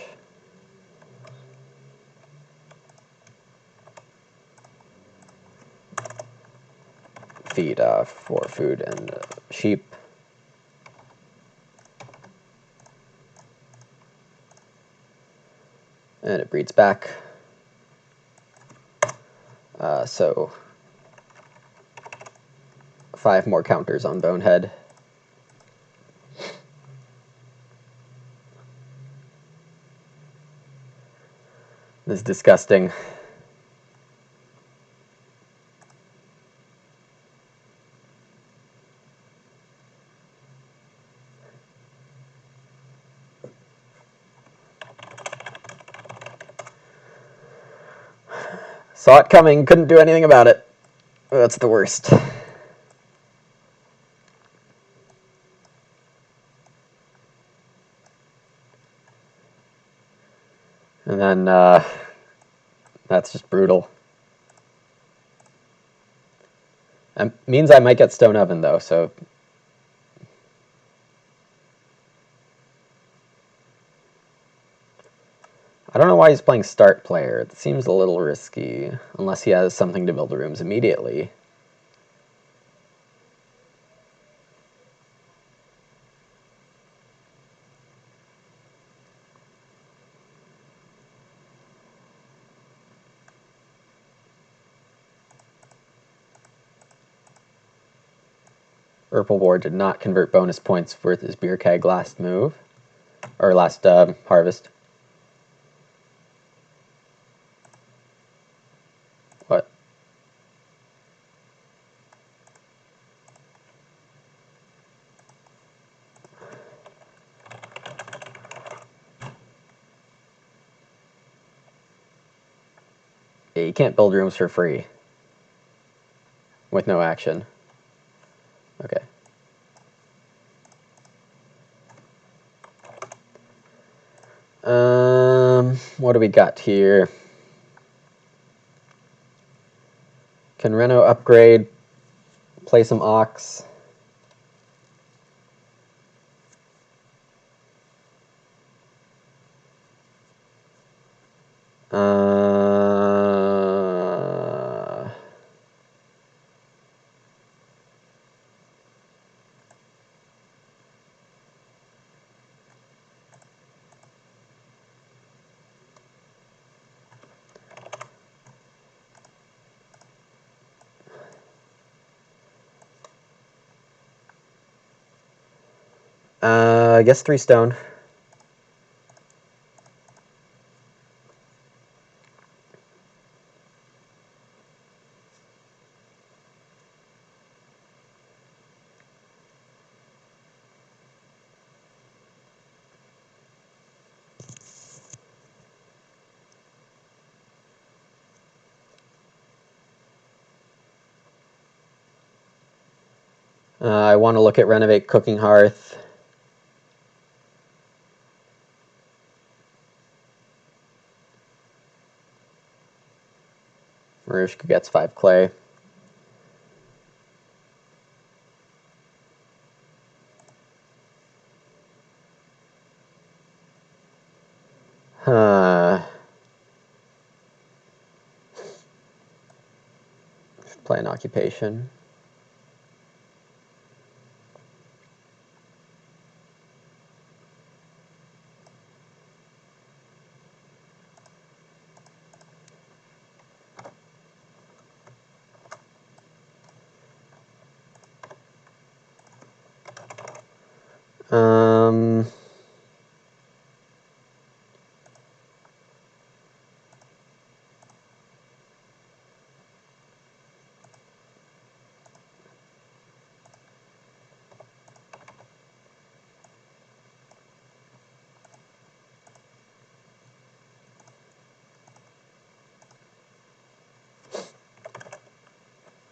Feed for food and sheep. And it breeds back. So 5 more counters on bonehead. This is disgusting. Saw it coming, couldn't do anything about it. That's the worst. And then that's just brutal. It means I might get stone oven though, so I don't know why he's playing start player. It seems a little risky, unless he has something to build the rooms immediately. Erpelboer did not convert bonus points for his beer keg last move, or last harvest. What? Yeah, you can't build rooms for free with no action. Okay. What do we got here? Can Reno upgrade? Play some ox. I guess 3 stone. I want to look at renovate cooking hearth. Maruska gets 5 clay. Play an occupation.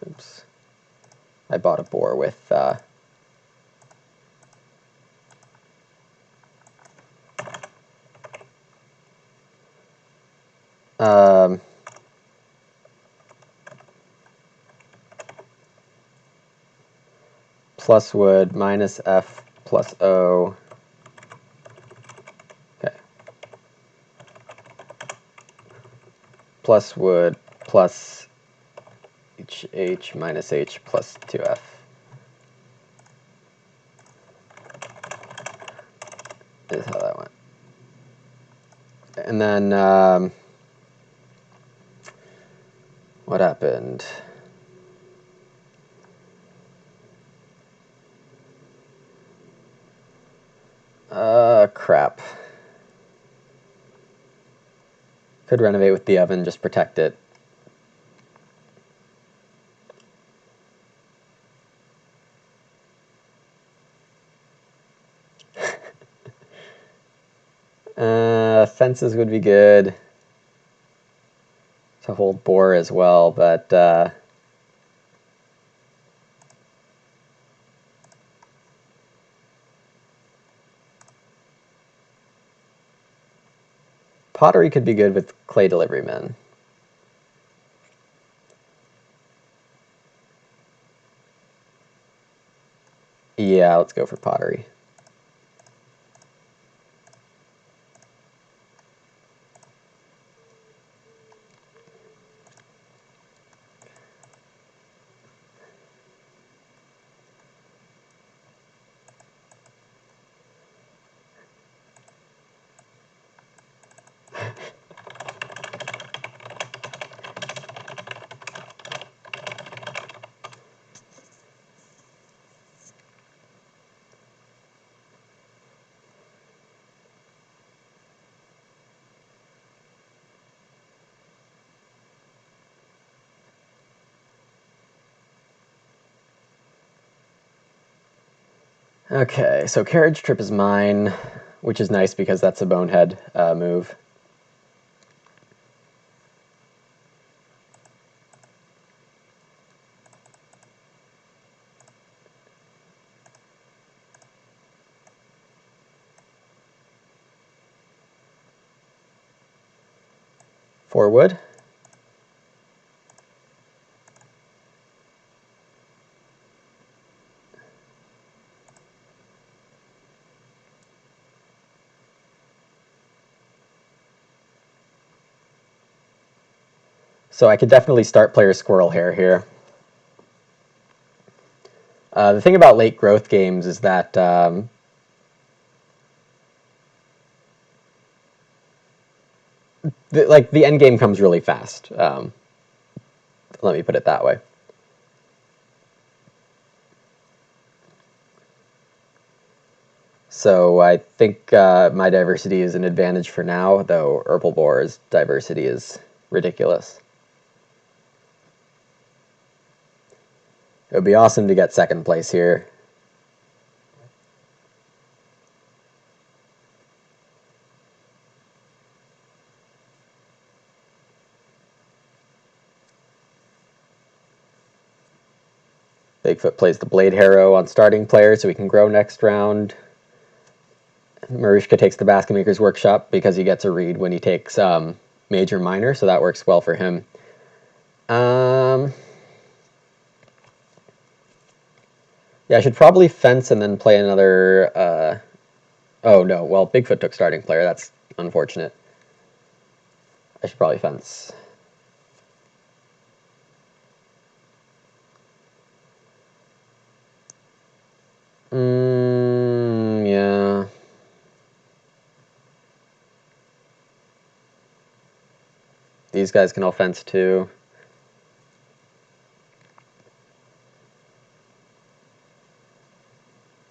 Oops. I bought a boar with plus wood minus F plus O. Okay. Plus wood plus H minus H plus 2F. Is how that went. And then what happened? Crap. Could renovate with the oven, just protect it. Fences would be good to hold boar as well, but pottery could be good with clay delivery men. Yeah, let's go for pottery. Okay, so carriage trip is mine, which is nice because that's a bonehead move. For wood. So I could definitely start player squirrel hair here. The thing about late growth games is that the end game comes really fast. Let me put it that way. So I think my diversity is an advantage for now, though Erpelboer's diversity is ridiculous. It would be awesome to get second place here. Bigfoot plays the Blade Harrow on starting player so he can grow next round. MaruskaK takes the Basket Maker's Workshop because he gets a read when he takes Major Minor, so that works well for him. Yeah, I should probably fence and then play another... oh, no. Well, Bigfoot took starting player. That's unfortunate. I should probably fence. Yeah. These guys can all fence too.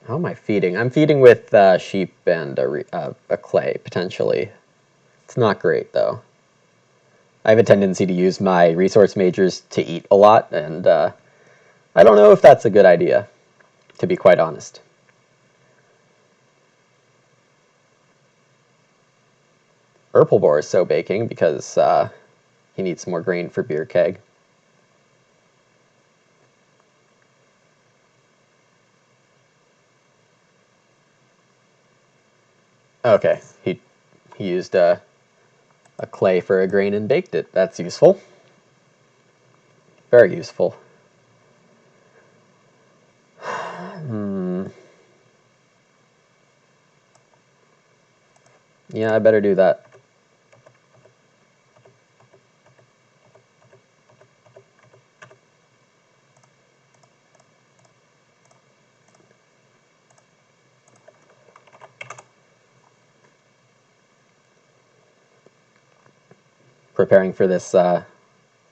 How am I feeding? I'm feeding with sheep and a clay, potentially. It's not great, though. I have a tendency to use my resource majors to eat a lot, and I don't know if that's a good idea, to be quite honest. Erpelboer is so baking because he needs more grain for beer keg. Okay, he used a clay for a grain and baked it. That's useful. Very useful. Yeah, I better do that. Preparing for this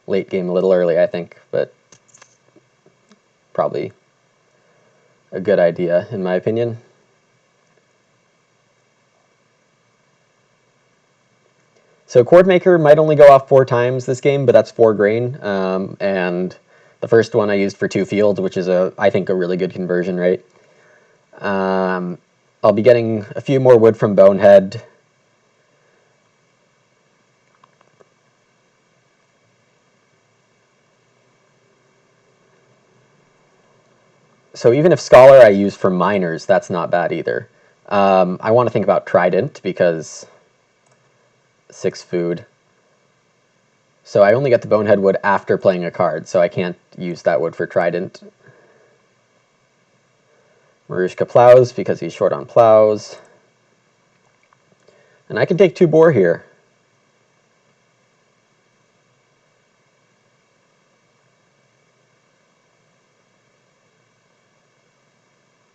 late game a little early, I think, but probably a good idea, in my opinion. So Chord Maker might only go off 4 times this game, but that's 4 grain. And the first one I used for 2 fields, which is, I think, a really good conversion rate. I'll be getting a few more wood from Bonehead. So even if Scholar I use for miners, that's not bad either. I want to think about Trident because 6 food. So I only get the Bonehead wood after playing a card, so I can't use that wood for Trident. MaruskaK plows because he's short on plows. And I can take 2 boar here.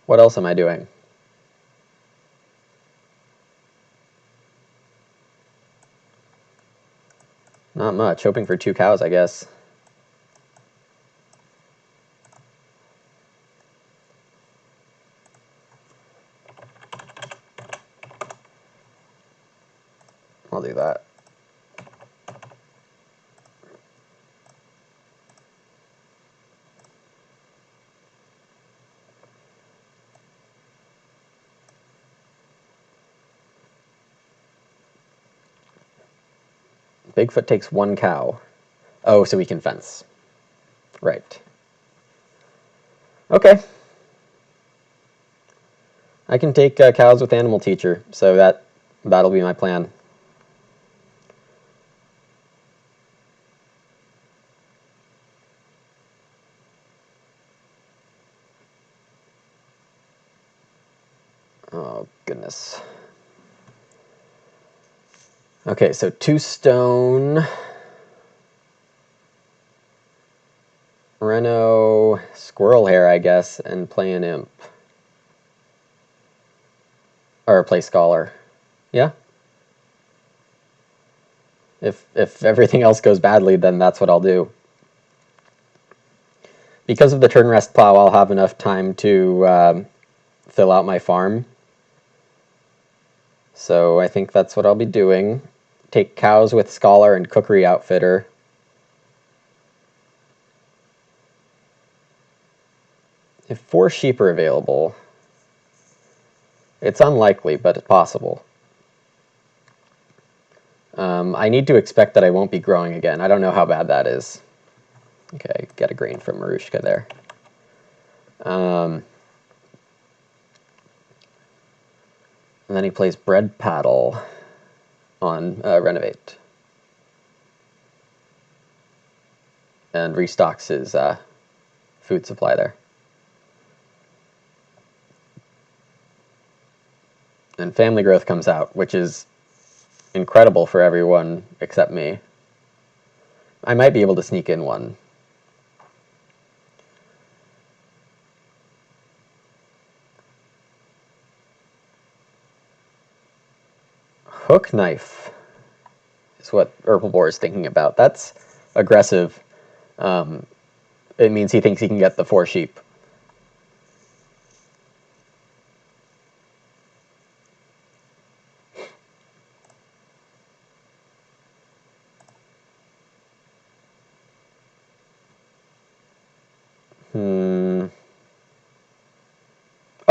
What else am I doing? Not much. Hoping for 2 cows, I guess. I'll do that. Bigfoot takes 1 cow. Oh, so we can fence. Right. Okay. I can take cows with Animal Teacher, so that'll be my plan. Oh, goodness. Okay, so 2 stone. Reno Squirrel Hair, I guess, and play an imp. Or play Scholar. Yeah? If everything else goes badly, then that's what I'll do. Because of the turn rest plow, I'll have enough time to fill out my farm. So I think that's what I'll be doing. Take cows with Scholar and Cookery Outfitter. If 4 sheep are available, it's unlikely, but it's possible. I need to expect that I won't be growing again. I don't know how bad that is. Okay, get a grain from MaruskaK there. And then he plays Bread Paddle on Renovate. And restocks his food supply there. And Family Growth comes out, which is incredible for everyone except me. I might be able to sneak in one. Hook Knife is what Erpelboer is thinking about. That's aggressive. It means he thinks he can get the 4 sheep.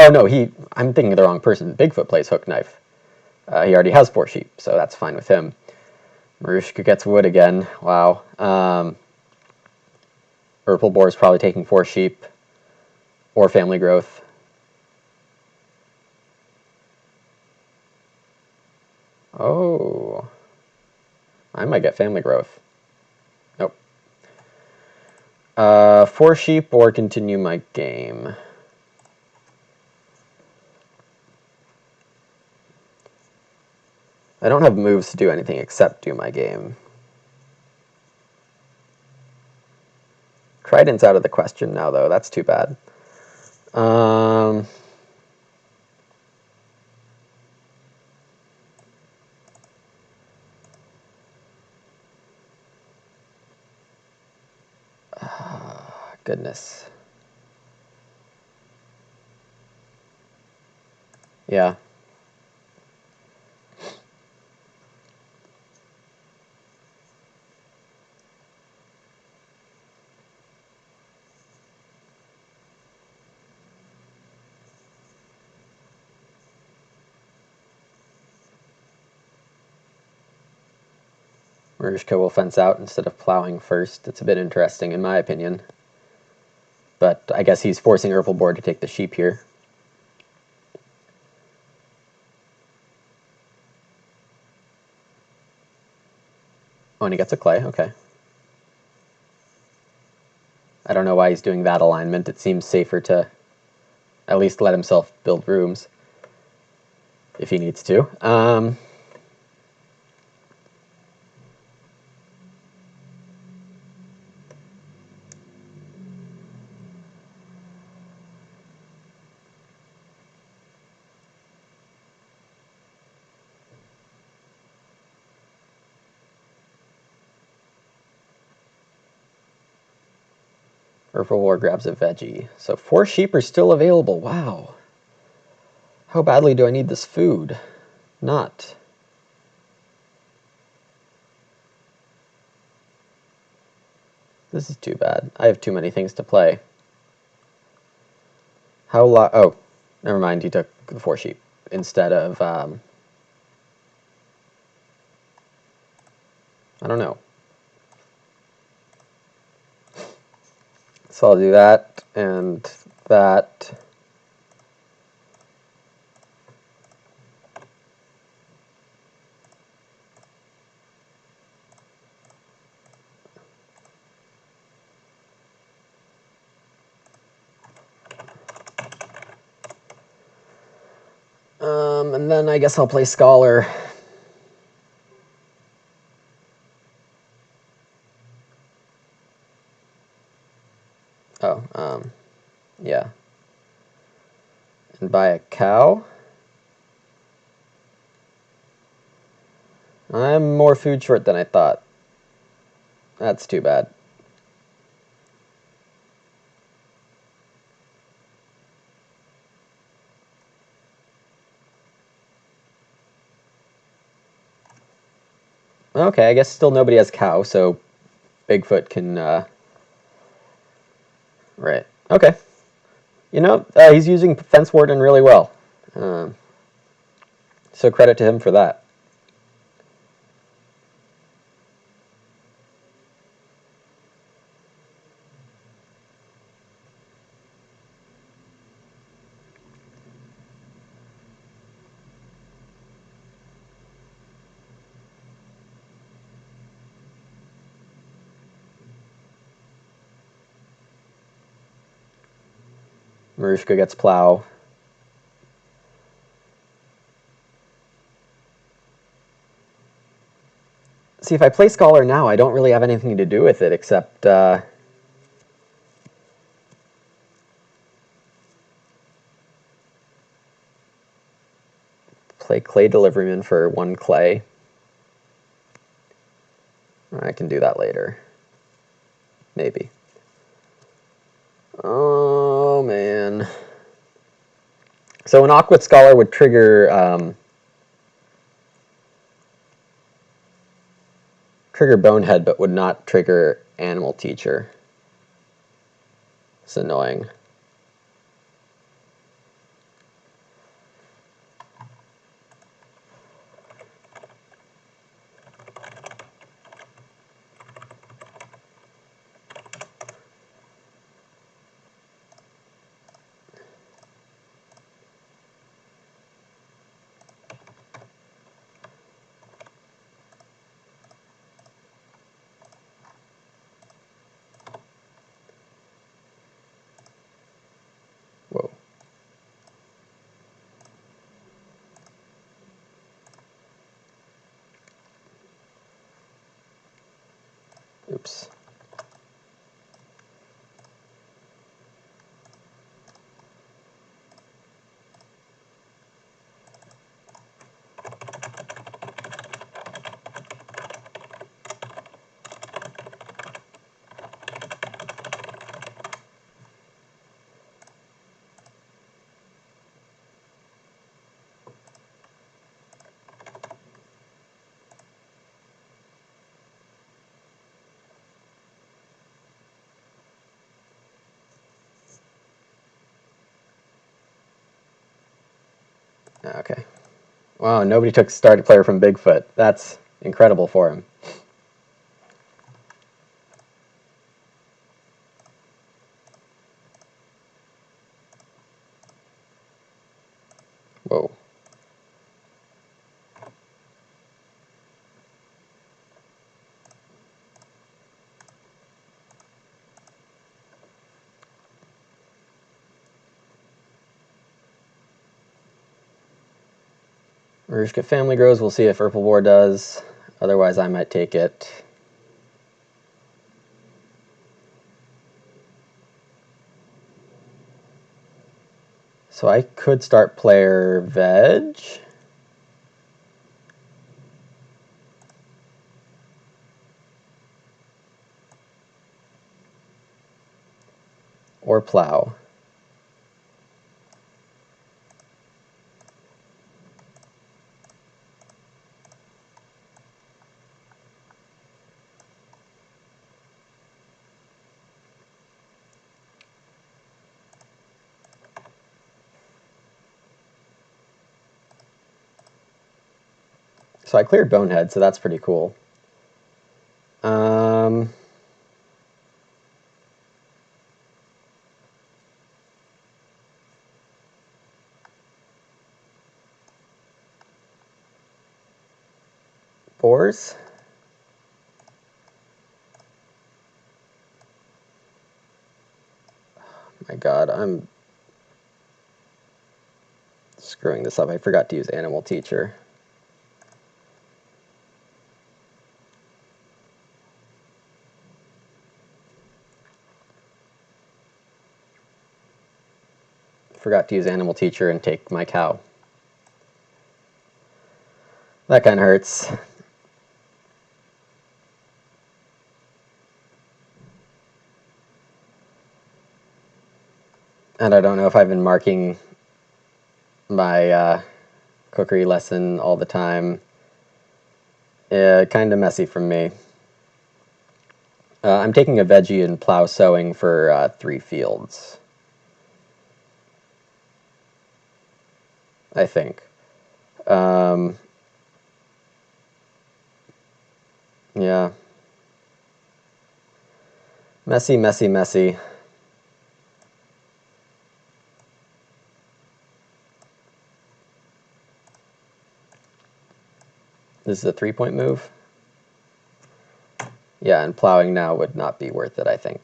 Oh no, I'm thinking of the wrong person. Bigfoot plays Hook Knife. He already has 4 sheep, so that's fine with him. MaruskaK gets wood again. Wow. Erpelboer is probably taking 4 sheep or Family Growth. Oh. I might get Family Growth. Nope. 4 sheep or continue my game. I don't have moves to do anything except do my game. Trident's out of the question now, though. That's too bad. Goodness. Yeah. MaruskaK will fence out instead of plowing first. It's a bit interesting, in my opinion. But I guess he's forcing Erpelboer to take the sheep here. Oh, and he gets a clay. Okay. I don't know why he's doing that alignment. It seems safer to at least let himself build rooms if he needs to. Erpelboer grabs a veggie. So 4 sheep are still available. Wow. How badly do I need this food? Not. This is too bad. I have too many things to play. Oh, never mind. He took the 4 sheep instead of, I don't know. So I'll do that and that. And then I guess I'll play Scholar. Oh, yeah. And buy a cow. I'm more food short than I thought. That's too bad. Okay, I guess still nobody has cow, so Bigfoot can, right. Okay. You know, he's using Fence Warden really well. So credit to him for that. Maruska gets plow. See, if I play Scholar now, I don't really have anything to do with it except play Clay Deliveryman for 1 clay. I can do that later. Maybe. Oh, man. So an Aqua Scholar would trigger trigger Bonehead, but would not trigger Animal Teacher. It's annoying. Whoa. Oops. Okay. Wow, nobody took starting player from Bigfoot. That's incredible for him. Whoa. Maruska Family grows. We'll see if Erpelboer does. Otherwise, I might take it. So I could start player Veg. Or Plow. So I cleared Bonehead, so that's pretty cool. Boars? My god, I'm screwing this up. I forgot to use Animal Teacher. Forgot to use Animal Teacher and take my cow. That kind of hurts. And I don't know if I've been marking my cookery lesson all the time. Yeah, kind of messy from me. I'm taking a veggie and plow sowing for 3 fields. I think. Yeah. Messy, messy, messy. This is a 3-point move. Yeah, and plowing now would not be worth it, I think.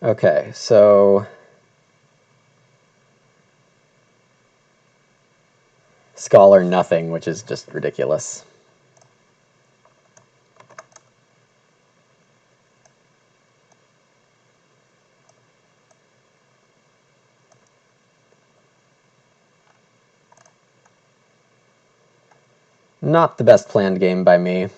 Okay, so Scholar nothing, which is just ridiculous. Not the best planned game by me.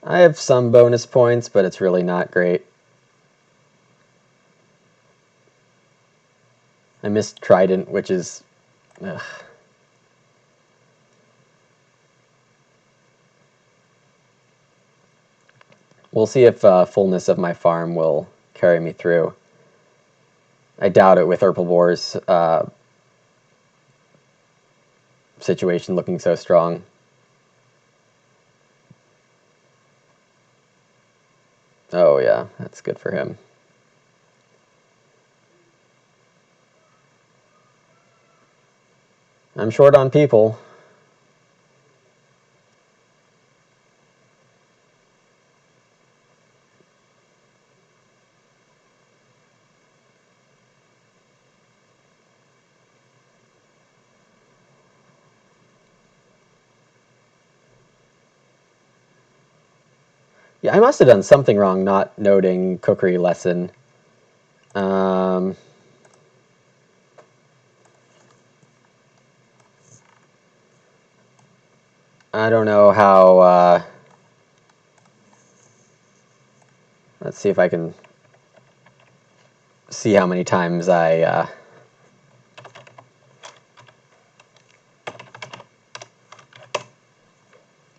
I have some bonus points, but it's really not great. I missed Trident, which is... Ugh. We'll see if fullness of my farm will carry me through. I doubt it with Erpelboer's situation looking so strong. Oh yeah, that's good for him. I'm short on people. Yeah, I must have done something wrong not noting cookery lesson. I don't know how... let's see if I can see how many times I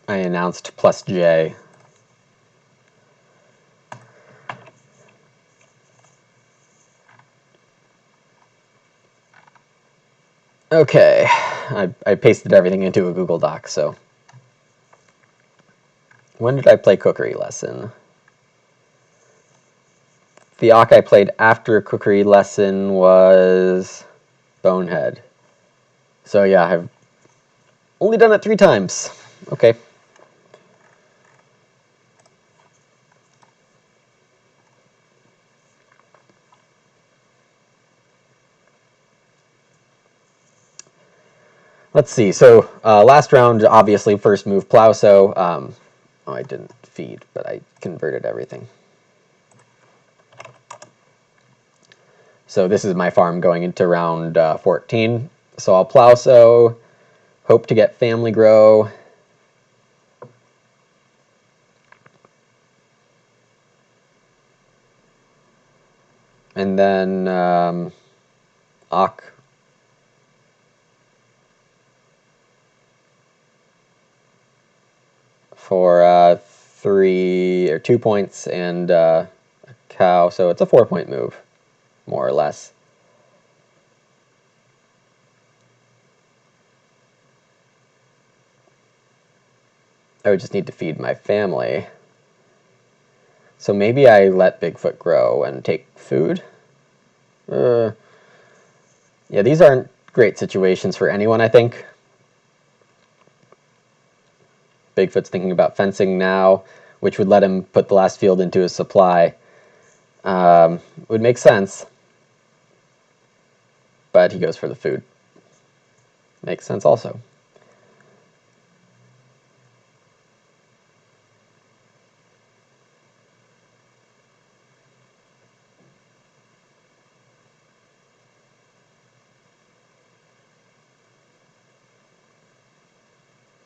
announced plus J. Okay, I pasted everything into a Google Doc, so... When did I play cookery lesson? The Ock I played after cookery lesson was Bonehead. So yeah, I've only done it 3 times. Okay. Let's see. So last round, obviously, first move plow. So oh, I didn't feed, but I converted everything. So this is my farm going into round 14. So I'll plow. So hope to get family grow. And then Ock. For 3 or 2 points and a cow, so it's a 4-point move, more or less. I would just need to feed my family. So maybe I let Bigfoot grow and take food? Yeah, these aren't great situations for anyone, I think. Bigfoot's thinking about fencing now, which would let him put the last field into his supply. Would make sense. But he goes for the food. Makes sense also.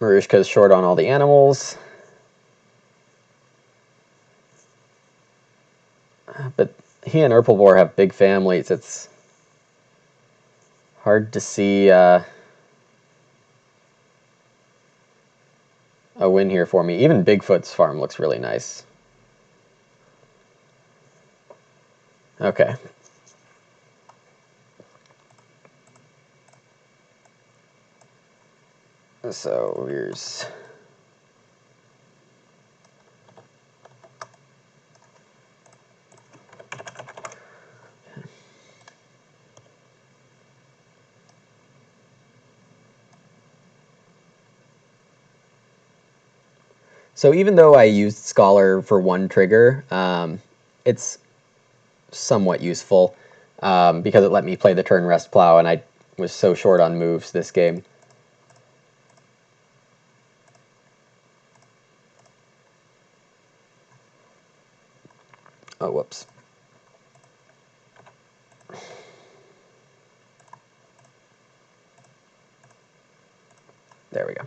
Maruska's short on all the animals. But he and Erpelboer have big families. It's hard to see a win here for me. Even Bigfoot's farm looks really nice. Okay. So here's... So even though I used Scholar for one trigger, it's somewhat useful because it let me play the turn rest plow, and I was so short on moves this game. Oh, whoops. There we go.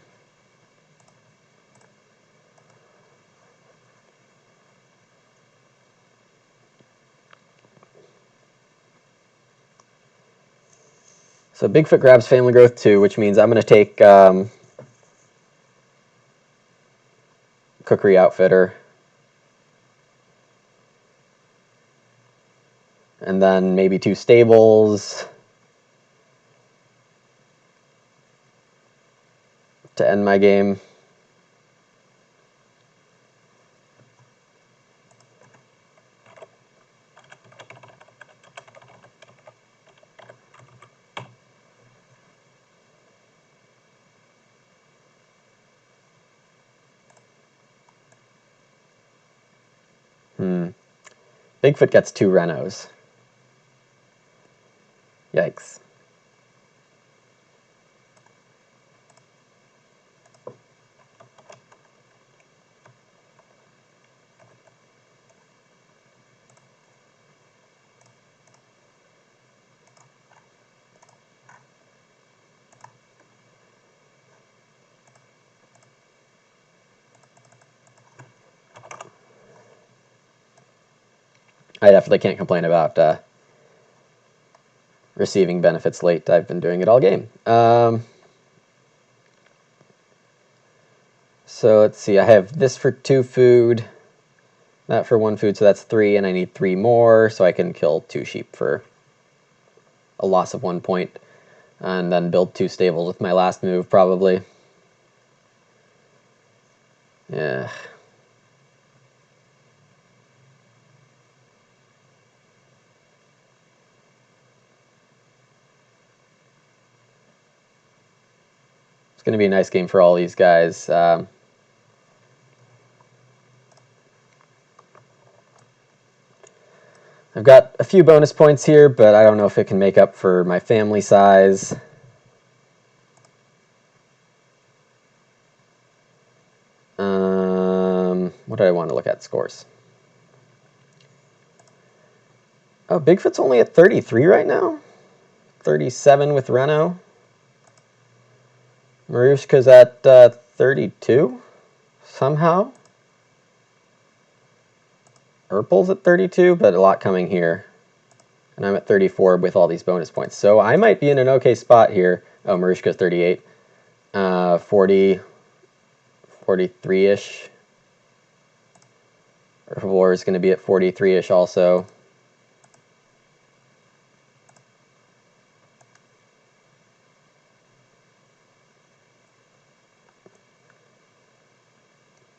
So Bigfoot grabs Family Growth 2, which means I'm going to take Cookery Outfitter. And then maybe 2 Stables to end my game. Bigfoot gets 2 Renos. Yikes. I definitely can't complain about receiving benefits late. I've been doing it all game. So let's see. I have this for 2 food, that for 1 food, so that's 3, and I need 3 more, so I can kill 2 sheep for a loss of 1 point, and then build 2 stables with my last move, probably. Yeah. It's going to be a nice game for all these guys. I've got a few bonus points here, but I don't know if it can make up for my family size. What do I want to look at? Scores. Oh, Bigfoot's only at 33 right now? 37 with Reno. Maruska's at 32 somehow. Erpel's at 32, but a lot coming here. And I'm at 34 with all these bonus points. So I might be in an okay spot here. Oh, Maruska's 38. 40, 43-ish. Erpelboer is going to be at 43-ish also.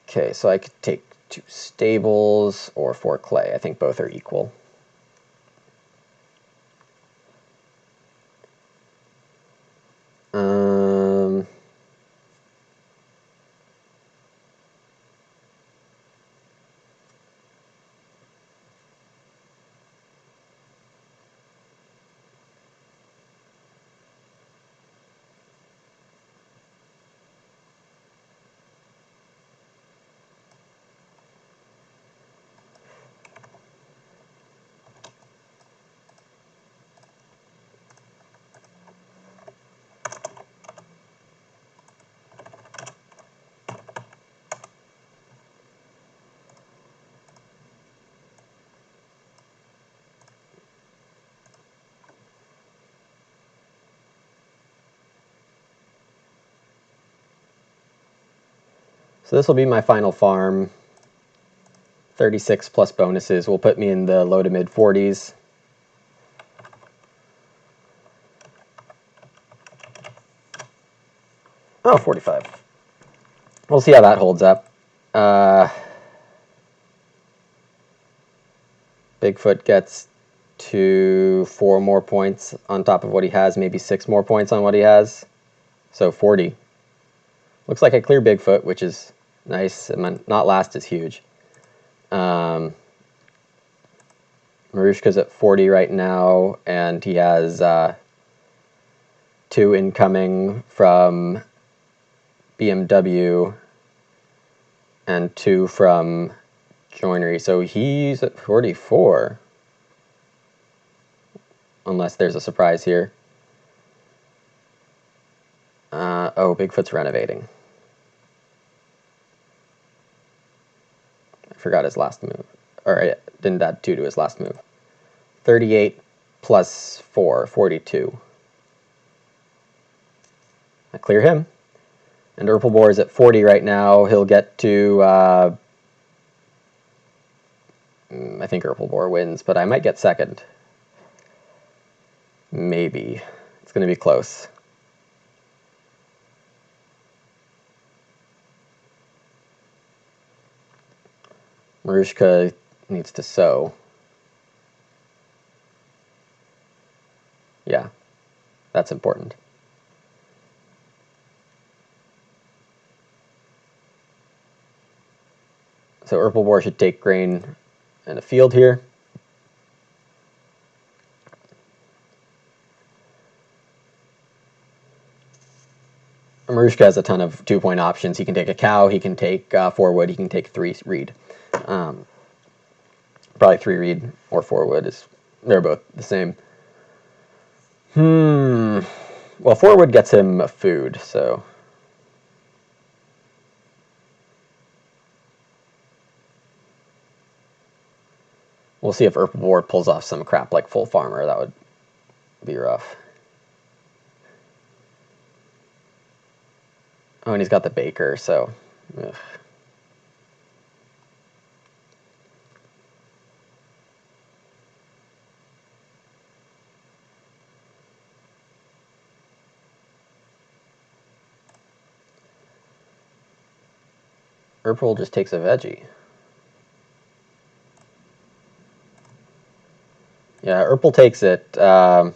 Okay, so I could take 2 stables or 4 clay. I think both are equal. So this will be my final farm. 36 plus bonuses will put me in the low to mid 40s. Oh, 45. We'll see how that holds up. Bigfoot gets to 4 more points on top of what he has, maybe 6 more points on what he has. So 40. Looks like I clear Bigfoot, which is nice. Not last is huge. MaruskaK's at 40 right now, and he has 2 incoming from BMW and 2 from Joinery. So he's at 44. Unless there's a surprise here. Oh, Bigfoot's renovating. I forgot his last move. Or I didn't add 2 to his last move. 38 plus 4, 42. I clear him. And Erpelboer is at 40 right now. He'll get to... I think Erpelboer wins, but I might get second. Maybe. It's going to be close. MaruskaK needs to sow. Yeah, that's important. So Erpelboer should take grain in a field here. MaruskaK has a ton of 2-point options. He can take a cow, he can take 4 wood, he can take 3 reed. Probably 3 reed or 4 wood they're both the same. Well, 4 wood gets him food, so we'll see if Erpelboer pulls off some crap like full farmer. That would be rough. Oh, and he's got the baker, so... Ugh. Erpel just takes a veggie. Yeah, Erpel takes it. Wow.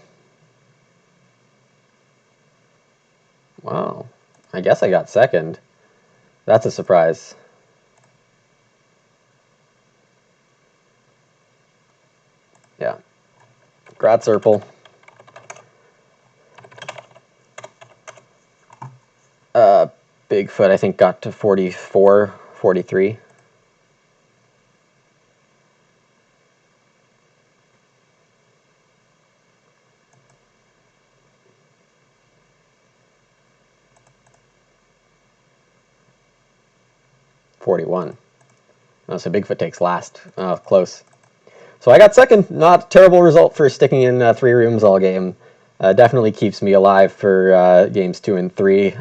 I guess I got second. That's a surprise. Yeah. Grats, Erpel. Bigfoot, I think, got to 44, 43. $41. Oh, so Bigfoot takes last. Oh, close. So I got second. Not a terrible result for sticking in 3 rooms all game. Definitely keeps me alive for games 2 and 3.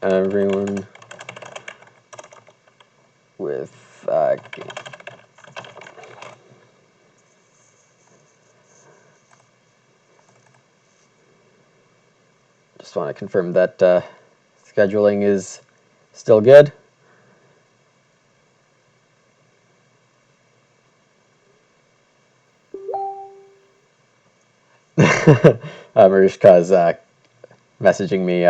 Everyone with just want to confirm that scheduling is still good. MaruskaK's messaging me.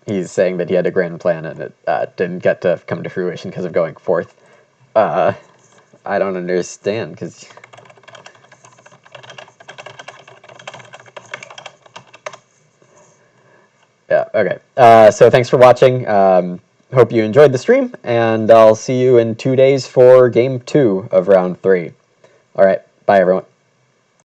He's saying that he had a grand plan and it didn't get to come to fruition because of going 4th. I don't understand, because... Yeah, okay. So thanks for watching. Hope you enjoyed the stream, and I'll see you in 2 days for Game 2 of Round 3. All right, bye, everyone.